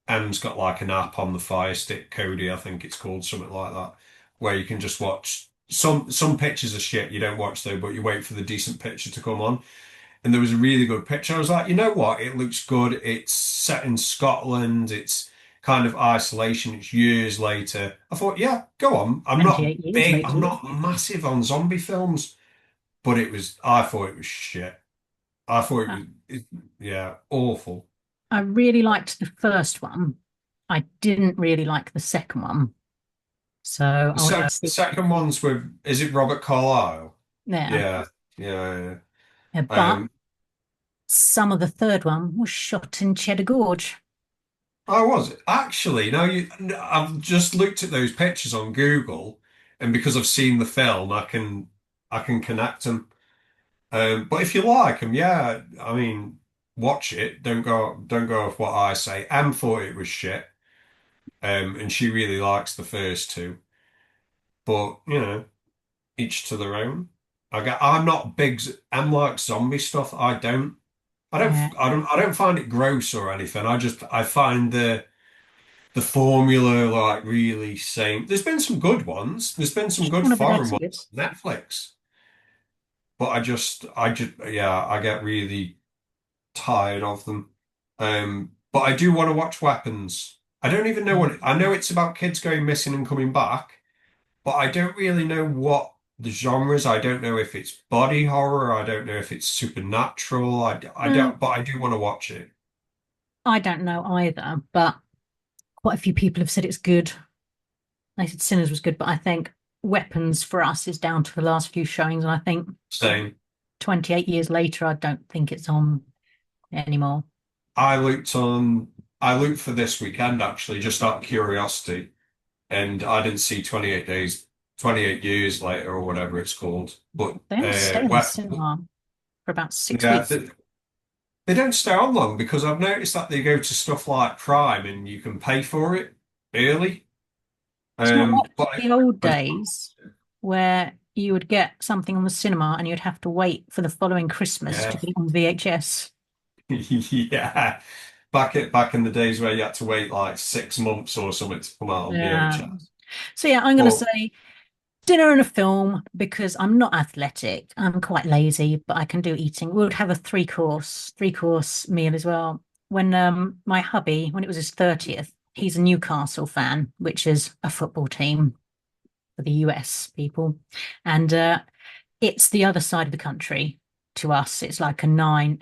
Em's got like an app on the Fire Stick, Cody, I think it's called, something like that, where you can just watch some pictures of shit you don't watch though, but you wait for the decent picture to come on. And there was a really good picture. I was like, you know what? It looks good. It's set in Scotland. It's kind of isolation. It's years later. I thought, yeah, go on. 28 years I'm later. not massive on zombie films, but I thought it was shit. I thought Uh, yeah, awful. I really liked the first one. I didn't really like the second one. So I went to The see second one's with, is it Robert Carlyle? there. Yeah, yeah, yeah. But some of the third one was shot in Cheddar Gorge. I was actually. Now I've just looked at those pictures on Google, and because I've seen the film, I can connect them. But if you like them, yeah, I mean, watch it. Don't go off what I say. Em thought it was shit, and she really likes the first two. But each to their own. I'm not big. Em likes zombie stuff. I don't. Yeah. I don't find it gross or anything. I find the formula like really same. There's been some good ones. There's been some good Shaun of the foreign Dead's ones good. on Netflix. But yeah, I get really tired of them. But I do want to watch Weapons. I don't even know what, I know it's about kids going missing and coming back, but I don't really know what the genre is. I don't know if it's body horror. I don't know if it's supernatural. I Well, don't, but I do want to watch it. I don't know either, but quite a few people have said it's good. They said Sinners was good, but I think Weapons for us is down to the last few showings, and I think Same. 28 years later, I don't think it's on anymore. I looked on, I looked for this weekend actually, just out of curiosity, and I didn't see 28 days, 28 years later or whatever it's called. But They only stay in the well, cinema for about six yeah, weeks. they don't stay on long because I've noticed that they go to stuff like Prime and you can pay for it early. It's not like But the old I days where you would get something on the cinema and you'd have to wait for the following Christmas to yeah, get it on VHS. yeah. Back in the days where you had to wait like 6 months or something to come out on Yeah. VHS. So yeah, I'm going to But say dinner and a film because I'm not athletic. I'm quite lazy, but I can do eating. We would have a three course meal as well. When my hubby, when it was his 30th, he's a Newcastle fan, which is a football team for the US people. And it's the other side of the country to us. It's like a 9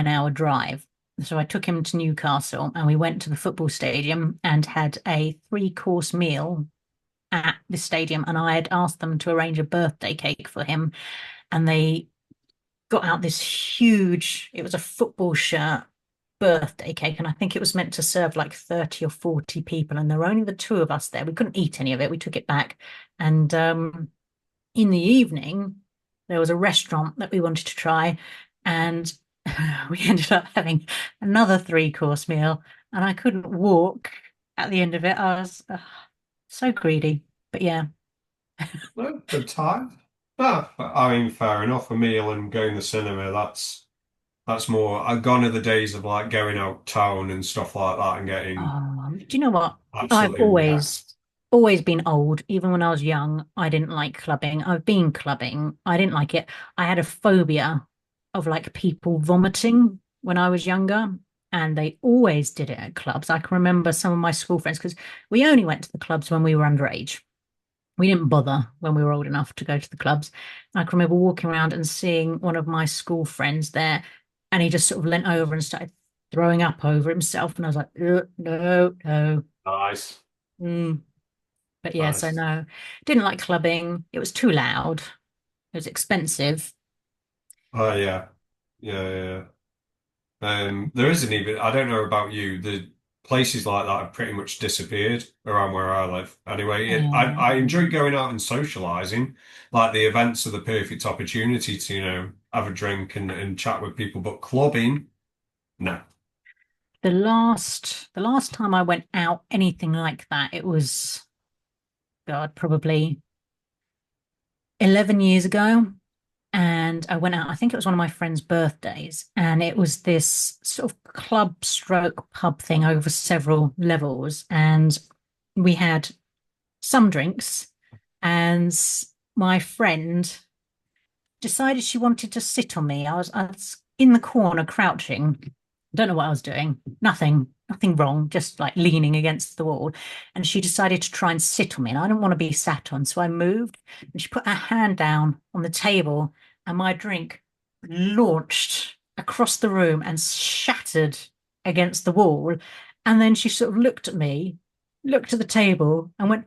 hour drive. So I took him to Newcastle and we went to the football stadium and had a three-course meal at the stadium. And I had asked them to arrange a birthday cake for him. And they got out this huge, it was a football shirt birthday cake. And I think it was meant to serve like 30 or 40 people. And there were only the two of us there. We couldn't eat any of it. We took it back. And in the evening, there was a restaurant that we wanted to try, and we ended up having another three-course meal, and I couldn't walk at the end of it. I was so greedy. But yeah. No, good time. No, I mean, fair enough. A meal and going to the cinema, that's more. I've gone to the days of like going out town and stuff like that and getting Do you know what? I've absolutely always, wrecked. always been old. Even when I was young, I didn't like clubbing. I've been clubbing. I didn't like it. I had a phobia of like people vomiting when I was younger, and they always did it at clubs. I can remember some of my school friends because we only went to the clubs when we were underage. We didn't bother when we were old enough to go to the clubs. I can remember walking around and seeing one of my school friends there, and he just sort of leant over and started throwing up over himself. And I was like, no, no. Nice, Mm. But yeah, so nice. no, didn't like clubbing. It was too loud. It was expensive. Oh yeah, yeah, yeah. There isn't even. I don't know about you. The places like that have pretty much disappeared around where I live. Anyway, I enjoy Um, going out and socializing. Like the events are the perfect opportunity to, have a drink and chat with people. But clubbing, no. the last time I went out anything like that, it was God, probably 11 years ago. And I went out, I think it was one of my friend's birthdays, and it was this sort of club stroke pub thing over several levels. And we had some drinks, and my friend decided she wanted to sit on me. I was in the corner crouching. Don't know what I was doing. Nothing wrong, just like leaning against the wall. And she decided to try and sit on me. And I didn't want to be sat on. So I moved and she put her hand down on the table and my drink launched across the room and shattered against the wall. And then she sort of looked at me, looked at the table, and went,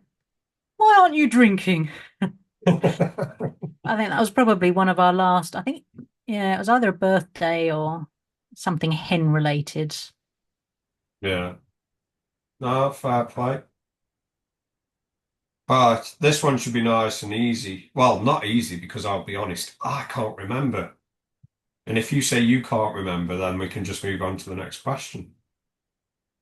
"Why aren't you drinking?" I think that was probably one of our last, I think, yeah, it was either a birthday or something hen related. Yeah. No, fair play. But this one should be nice and easy. Well, not easy because I'll be honest, I can't remember. And if you say you can't remember, then we can just move on to the next question.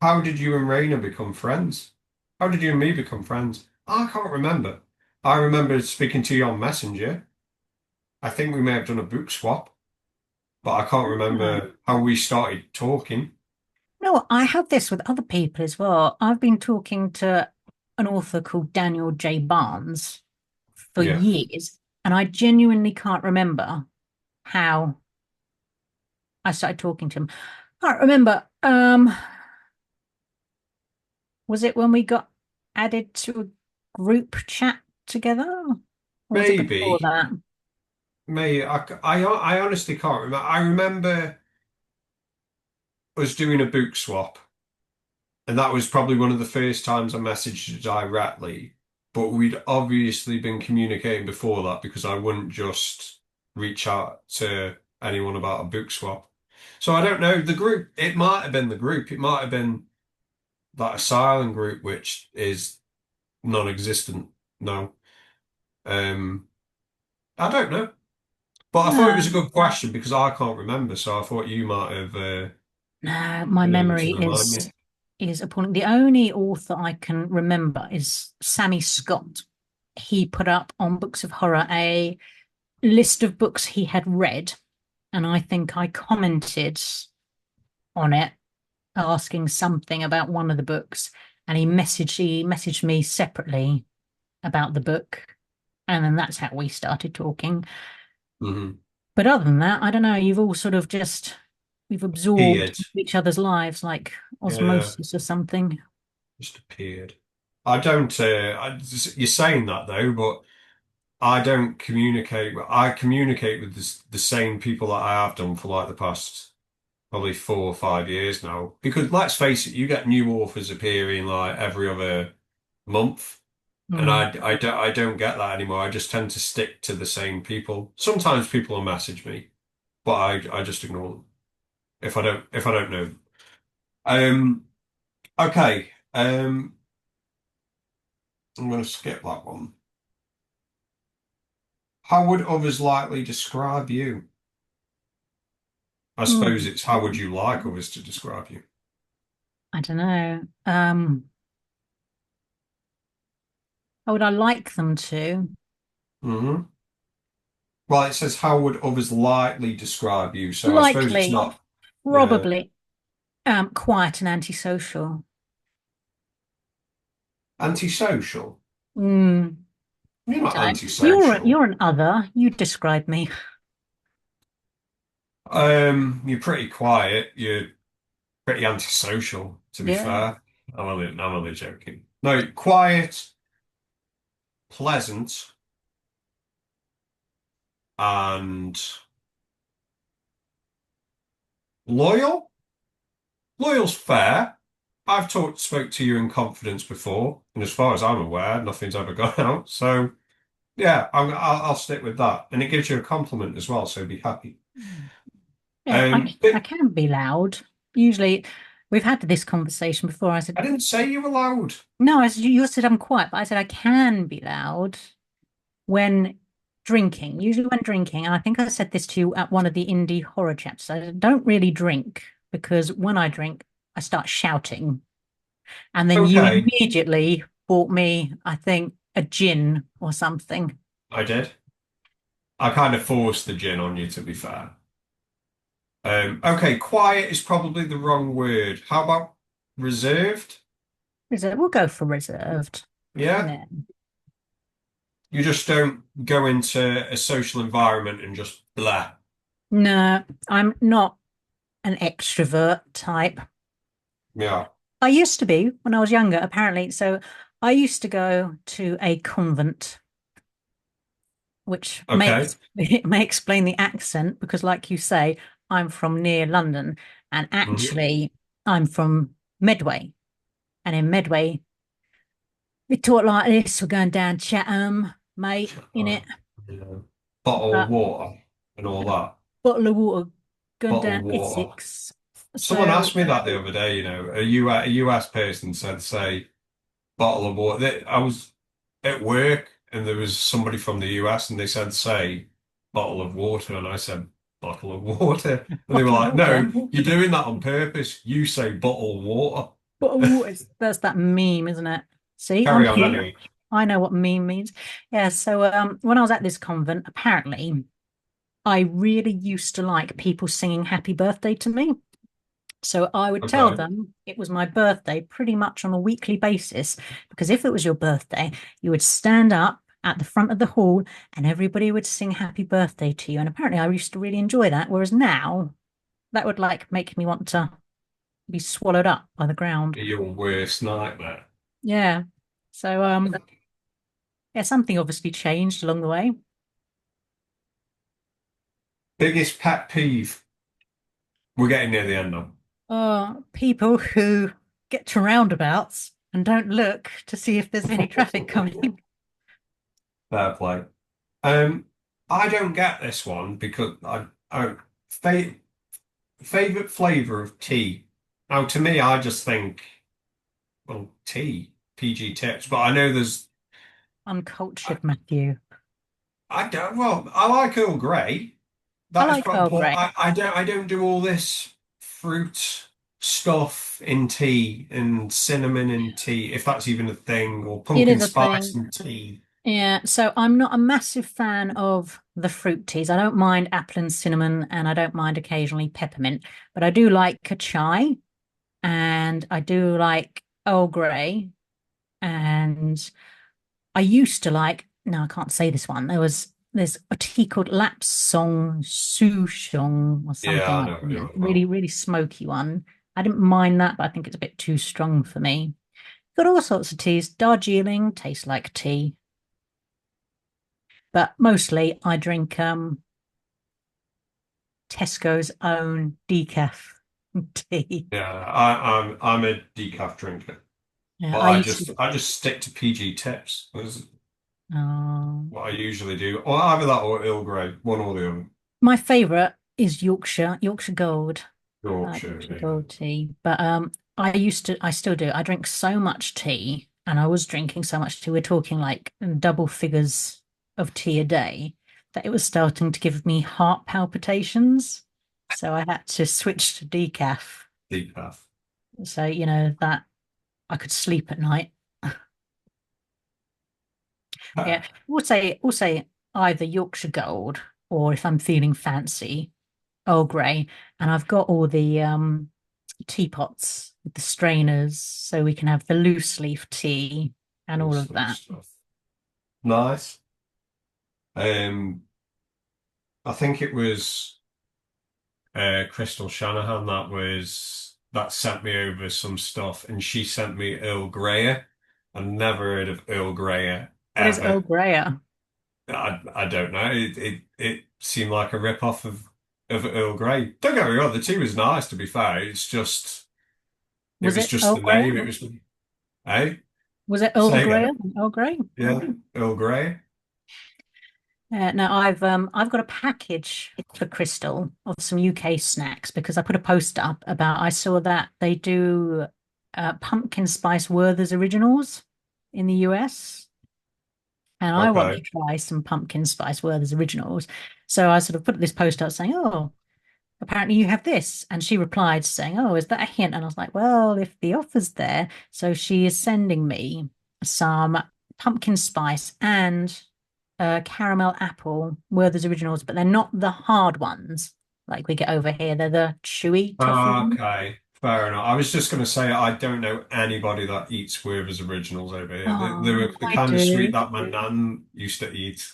How did you and Raina become friends? How did you and me become friends? I can't remember. I remember speaking to you on Messenger. I think we may have done a book swap, but I can't Yeah. remember how we started talking. No, I have this with other people as well. I've been talking to an author called Daniel J. Barnes for Yeah, years, and I genuinely can't remember how I started talking to him. I can't remember. Was it when we got added to a group chat together, or was it before maybe. that? I honestly can't remember. I remember us doing a book swap, and that was probably one of the first times I messaged you directly. But we'd obviously been communicating before that because I wouldn't just reach out to anyone about a book swap. So I don't know. The group, it might have been the group. It might have been that asylum group, which is non-existent now. Um, I don't know. But I thought it was a No, good question because I can't remember. So I thought you might have no, my been able to memory remind is me. is appalling. The only author I can remember is Sammy Scott. He put up on Books of Horror a list of books he had read, and I think I commented on it, asking something about one of the books, and he messaged me separately about the book, and then that's how we started talking. Hmm. But other than that, I don't know. You've all sort of just we've absorbed Appeared. each other's lives like Yeah, osmosis or something. just appeared. I don't. You're saying that though, but I don't communicate. I communicate with the same people that I have done for like the past probably 4 or 5 years now. Because let's face it, you get new authors appearing like every other month, and Hmm. I don't get that anymore. I just tend to stick to the same people. Sometimes people will message me, but I just ignore them if I don't know them. Um. Okay. I'm going to skip that one. How would others likely describe you? I suppose it's how would you like others to describe you? I don't know. How would I like them to? Hmm. Well, it says how would others likely describe you? So I suppose it's Likely, not, yeah, probably, quiet and antisocial. antisocial. Mm, You're I not don't know. You're antisocial. an other. You describe me. You're pretty quiet. You're pretty antisocial, to be Yeah. fair. I'm only joking. No, quiet, pleasant, and loyal. Loyal's fair. I've spoke to you in confidence before, and as far as I'm aware, nothing's ever gone out. So yeah, I'll stick with that, and it gives you a compliment as well. So be happy. Yeah, I But can be loud. Usually, we've had this conversation before. I said, I didn't say you were loud. no, I said, you said I'm quiet, but I said I can be loud when drinking, usually when drinking. And I think I said this to you at one of the indie horror chats. I don't really drink because when I drink, I start shouting. And then you Okay, immediately bought me, I think, a gin or something. I did. I kind of forced the gin on you, to be fair. Okay, quiet is probably the wrong word. How about reserved? Reserved. We'll go for reserved. Yeah, Yeah. you just don't go into a social environment and just blah. No, I'm not an extrovert type. Yeah. I used to be when I was younger, apparently. So I used to go to a convent, which Okay. it may explain the accent because, like you say, I'm from near London, and Hmm. actually I'm from Medway. And in Medway, we talk like this. We're going down Chatham, mate, in it. Yeah. Bottle of But water and all that. bottle of water going Bottle of down water. Essex. Someone So asked me that the other day, a US person said, say, bottle of water. I was at work and there was somebody from the US and they said, say, bottle of water. And I said, bottle of water. And they were bottle of like, water. no, you're doing that on purpose. You say bottle of water. Bottle of water. That's that meme, isn't it? See, I'm Carry on cute. anyway. I know what meme means. Yeah, so when I was at this convent, apparently I really used to like people singing happy birthday to me. So I would tell Okay. them it was my birthday pretty much on a weekly basis, because if it was your birthday, you would stand up at the front of the hall and everybody would sing happy birthday to you. And apparently I used to really enjoy that. Whereas now that would like make me want to be swallowed up by the ground. Your worst nightmare. Yeah. So yeah, something obviously changed along the way. Biggest pet peeve. We're getting near the end now. People who get to roundabouts and don't look to see if there's any traffic coming. Fair play. Um, I don't get this one because I fa favorite flavor of tea. Now, to me, I just think, well, tea, PG tips, but I know I, Uncultured, Matthew. I don't, well, I like Earl Grey. I That is like quite Earl important. Grey. I don't do all this fruit stuff in tea and cinnamon in tea, if that's even a thing, or It pumpkin is a spice thing. in tea. Yeah, so I'm not a massive fan of the fruit teas. I don't mind apple and cinnamon, and I don't mind occasionally peppermint, but I do like a chai, and I do like Earl Grey, and I used to like, no, I can't say this one. There's a tea called Lapsang Souchong or Yeah, something I like know what you're that. on Really, about. really smoky one. I didn't mind that, but I think it's a bit too strong for me. Got all sorts of teas. Darjeeling tastes like tea, but mostly I drink Tesco's own decaf tea. Yeah, I'm a decaf drinker. Yeah, But I I used just to. I just stick to PG tips. That's Uh, what I usually do. Or either that or Earl Grey, one or the other. my favorite is Yorkshire Gold. Yorkshire, Yorkshire yeah. Gold tea. But I still do. I drink so much tea, and I was drinking so much tea. We're talking like double figures of tea a day that it was starting to give me heart palpitations. So I had to switch to decaf. Decaf. So, that I could sleep at night. Yeah. Also either Yorkshire Gold or if I'm feeling fancy, Earl Grey. And I've got all the teapots with the strainers so we can have the loose leaf tea and All all of sort of that. stuff. Nice. Um, I think it was Crystal Shanahan that sent me over some stuff, and she sent me Earl Grey. I never heard of Earl Grey What is Earl ever. Grey? I don't know. It seemed like a rip-off of Earl Grey. Don't get me wrong, the tea was nice, to be fair. It Was was it just Earl the Grey? name. It was, hey, Was it Earl say Grey? again. Earl Grey? Yeah, Earl Grey. No, I've got a package for Crystal of some UK snacks because I put a post up about I saw that they do pumpkin spice Werther's originals in the US, and I want to Okay. try some pumpkin spice Werther's originals. So I sort of put this post out saying, "Oh, apparently you have this," and she replied saying, "Oh, is that a hint?" And I was like, "Well, if the offer's there," so she is sending me some pumpkin spice and caramel apple Werther's originals, but they're not the hard ones like we get over here. They're the chewy toffee ones. Okay. Fair enough. I was just going to say I don't know anybody that eats Werther's originals over here. They Oh, were the I kind of sweet do. that my nan used to eat.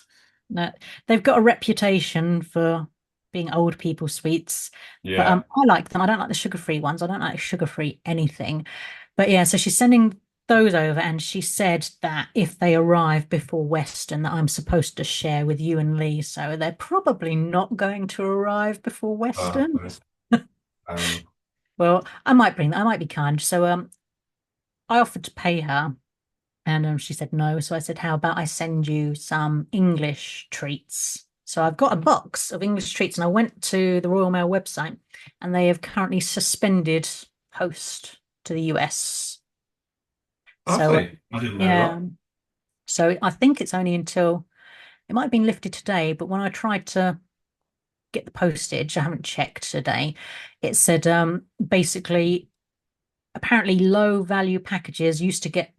No, they've got a reputation for being old people sweets, but Yeah. I like them. I don't like the sugar-free ones. I don't like sugar-free anything. But yeah, so she's sending those over, and she said that if they arrive before Western, that I'm supposed to share with you and Lee. So they're probably not going to arrive before Western. Okay. Fair enough. Well, I might bring that. I might be kind. So I offered to pay her, and she said no. So I said, how about I send you some English treats? So I've got a box of English treats, and I went to the Royal Mail website, and they have currently suspended post to the US. Have So they? I didn't know yeah, that. so I think it's only until it might have been lifted today, but when I tried to get the postage, I haven't checked today. It said basically apparently low value packages used to get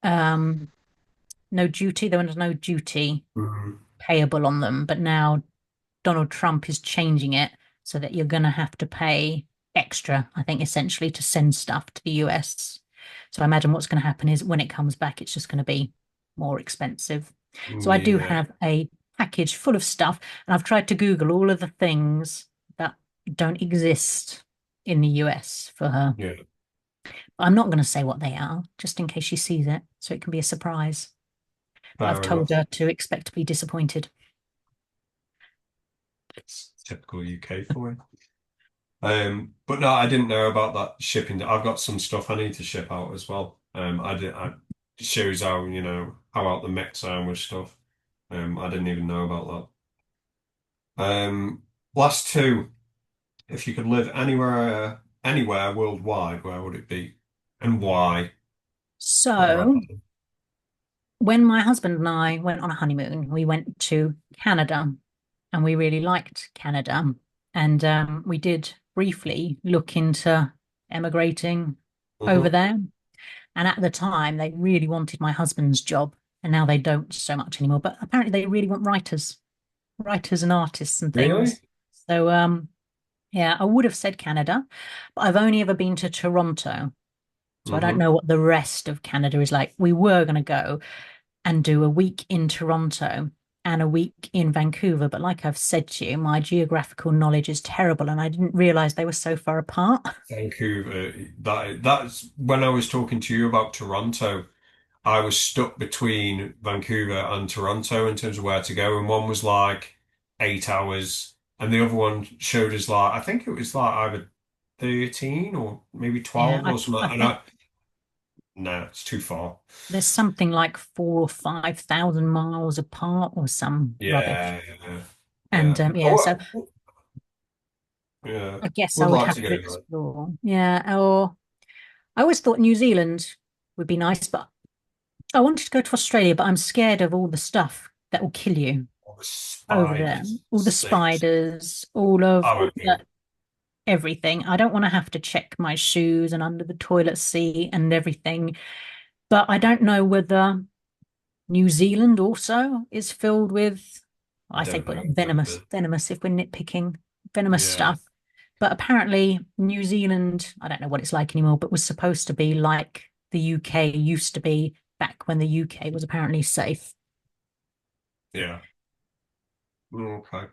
um no duty. There was no duty Mhm. payable on them, but now Donald Trump is changing it so that you're going to have to pay extra, I think, essentially to send stuff to the US. So I imagine what's going to happen is when it comes back, it's just going to be more expensive. So I do Yeah. have a package full of stuff, and I've tried to Google all of the things that don't exist in the US for her. Yeah. But I'm not going to say what they are, just in case she sees it, so it can be a surprise. But I've Fair told enough. her to expect to be disappointed. It's typical UK for you. But no, I didn't know about that shipping. I've got some stuff I need to ship out as well. It shows how, how out the mix I am with stuff. I didn't even know about that. Last two. If you could live anywhere worldwide, where would it be? And why? What about So when my husband and I went on a honeymoon, we went to Canada and we really liked Canada. And we did briefly look into emigrating over hmm there. And at the time, they really wanted my husband's job. And now they don't so much anymore. But apparently, they really want writers and artists and Really? things. So, yeah, I would have said Canada, but I've only ever been to Toronto. So I don't hmm know what the rest of Canada is like. We were going to go and do a week in Toronto and a week in Vancouver. But like I've said to you, my geographical knowledge is terrible, and I didn't realize they were so far apart. Vancouver. That's when I was talking to you about Toronto. I was stuck between Vancouver and Toronto in terms of where to go, and one was like 8 hours, and the other one showed us like I think it was like either 13 or maybe Yeah, 12 or something. I And think no, it's too far. there's something like 4 or 5 thousand miles apart or some rubbish. Yeah, yeah, And yeah. yeah, so Oh, yeah. I guess I Would would like have to to go there. explore. Yeah, or I always thought New Zealand would be nice, but I wanted to go to Australia, but I'm scared of all the stuff that will kill you All the over there. spiders, All the snakes. spiders, all of I would the go. everything. I don't want to have to check my shoes and under the toilet seat and everything. But I don't know whether New Zealand also is filled with, I I say don't but know. Never venomous, been. venomous if we're nitpicking, venomous Yeah. stuff. But apparently New Zealand, I don't know what it's like anymore, but was supposed to be like the UK used to be back when the UK was apparently safe. Yeah. Okay.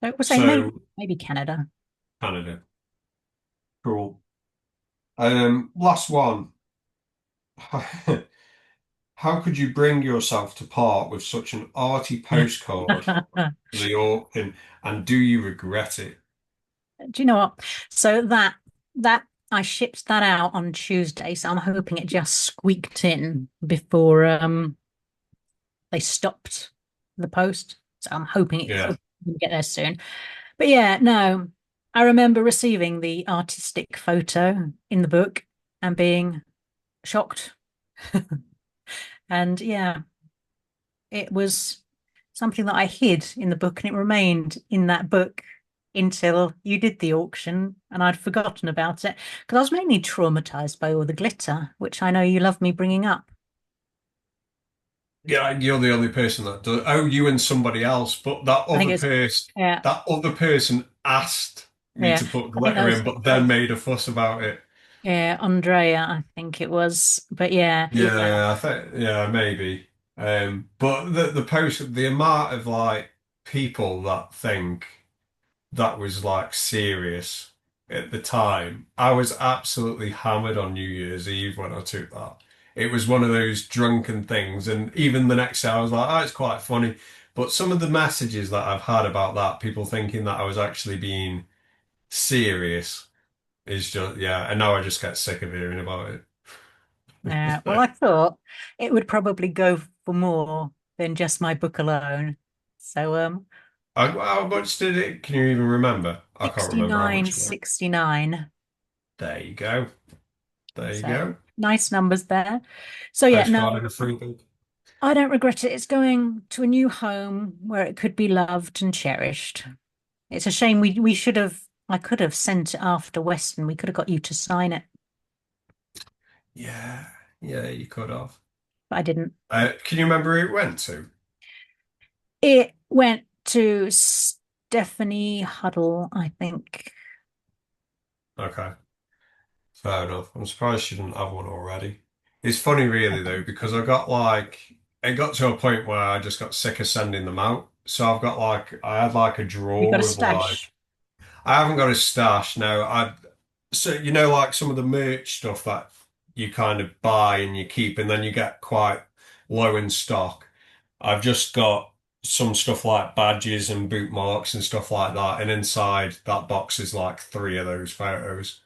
So we'll say So maybe Canada. Canada. Cool. Last one. How could you bring yourself to part with such an arty postcard for the auction, and do you regret it? Do you know what? So that I shipped that out on Tuesday, so I'm hoping it just squeaked in before they stopped the post. So I'm hoping Yeah. it'll get there soon. But yeah, no, I remember receiving the artistic photo in the book and being shocked. And yeah, it was something that I hid in the book and it remained in that book until you did the auction and I'd forgotten about it because I was mainly traumatized by all the glitter, which I know you love me bringing up. Yeah, you're the only person that does. Oh, you and somebody else, but I think it's, yeah, that other person asked me yeah. to put I think that glitter was, in, but then made a fuss about it. yeah, Andrea, I think it was. But yeah, Yeah, I think yeah, maybe. But the amount of like people that think that was like serious at the time. I was absolutely hammered on New Year's Eve when I took that. It was one of those drunken things, and even the next day I was like, oh, it's quite funny. But some of the messages that I've had about that, people thinking that I was actually being serious, is just yeah, and now I just get sick of hearing about yeah. Well, it. I thought it would probably go for more than just my book alone. So How much did it? Can you even remember? I can't remember how much it was. 69.69. There you go. There you So go. nice numbers there. So yeah, Postcard no, and a freebie. I don't regret it. It's going to a new home where it could be loved and cherished. It's a shame we should have I could have sent it after Weston. We could have got you to sign it, Yeah, yeah, you could have. but I didn't. Can you remember who it went to? It went to Stephanie Huddle, I think. Okay, fair enough. I'm surprised she didn't have one already. It's funny, really, though, because I got like, it got to a point where I just got sick of sending them out. So I've got like, I had like a You got a drawer of like, stash. I haven't got a stash now. So, you know, like some of the merch stuff that you kind of buy and you keep, and then you get quite low in stock. I've just got some stuff like badges and bootmarks and stuff like that. And inside that box is like three of those photos.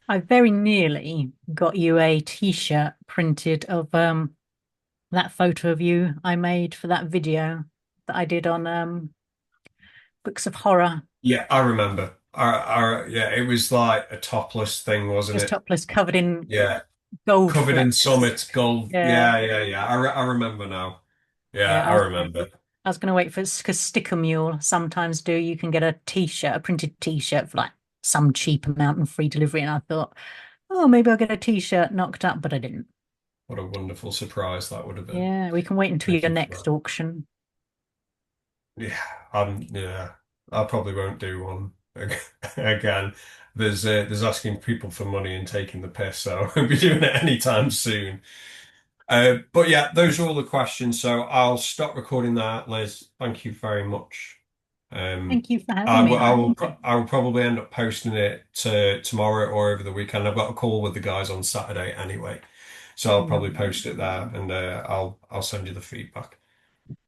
I very nearly got you a t-shirt printed of that photo of you I made for that video that I did on Books of Horror. Yeah, I remember. Yeah, it was like a topless thing, It wasn't was it? topless, covered in Yeah, gold covered in flakes. summit gold. Yeah, Yeah. I remember now. Yeah, yeah. I remember. I was going to wait for because Sticker Mule sometimes do. You can get a t-shirt, a printed t-shirt for like some cheap amount and free delivery. And I thought, oh, maybe I'll get a t-shirt knocked up, but I didn't. What a wonderful surprise that would have been. Yeah, we can wait until Thank your you for next that. auction. Yeah, yeah. I probably won't do one again. There's asking people for money and taking the piss, so I won't be doing it anytime soon. But yeah, those are all the questions. So I'll stop recording that, Liz. Thank you very much. Um, Thank you for having me. I will probably end up posting it tomorrow or over the weekend. I've got a call with the guys on Saturday anyway, so I'll probably Mm. post it there and I'll send you the feedback.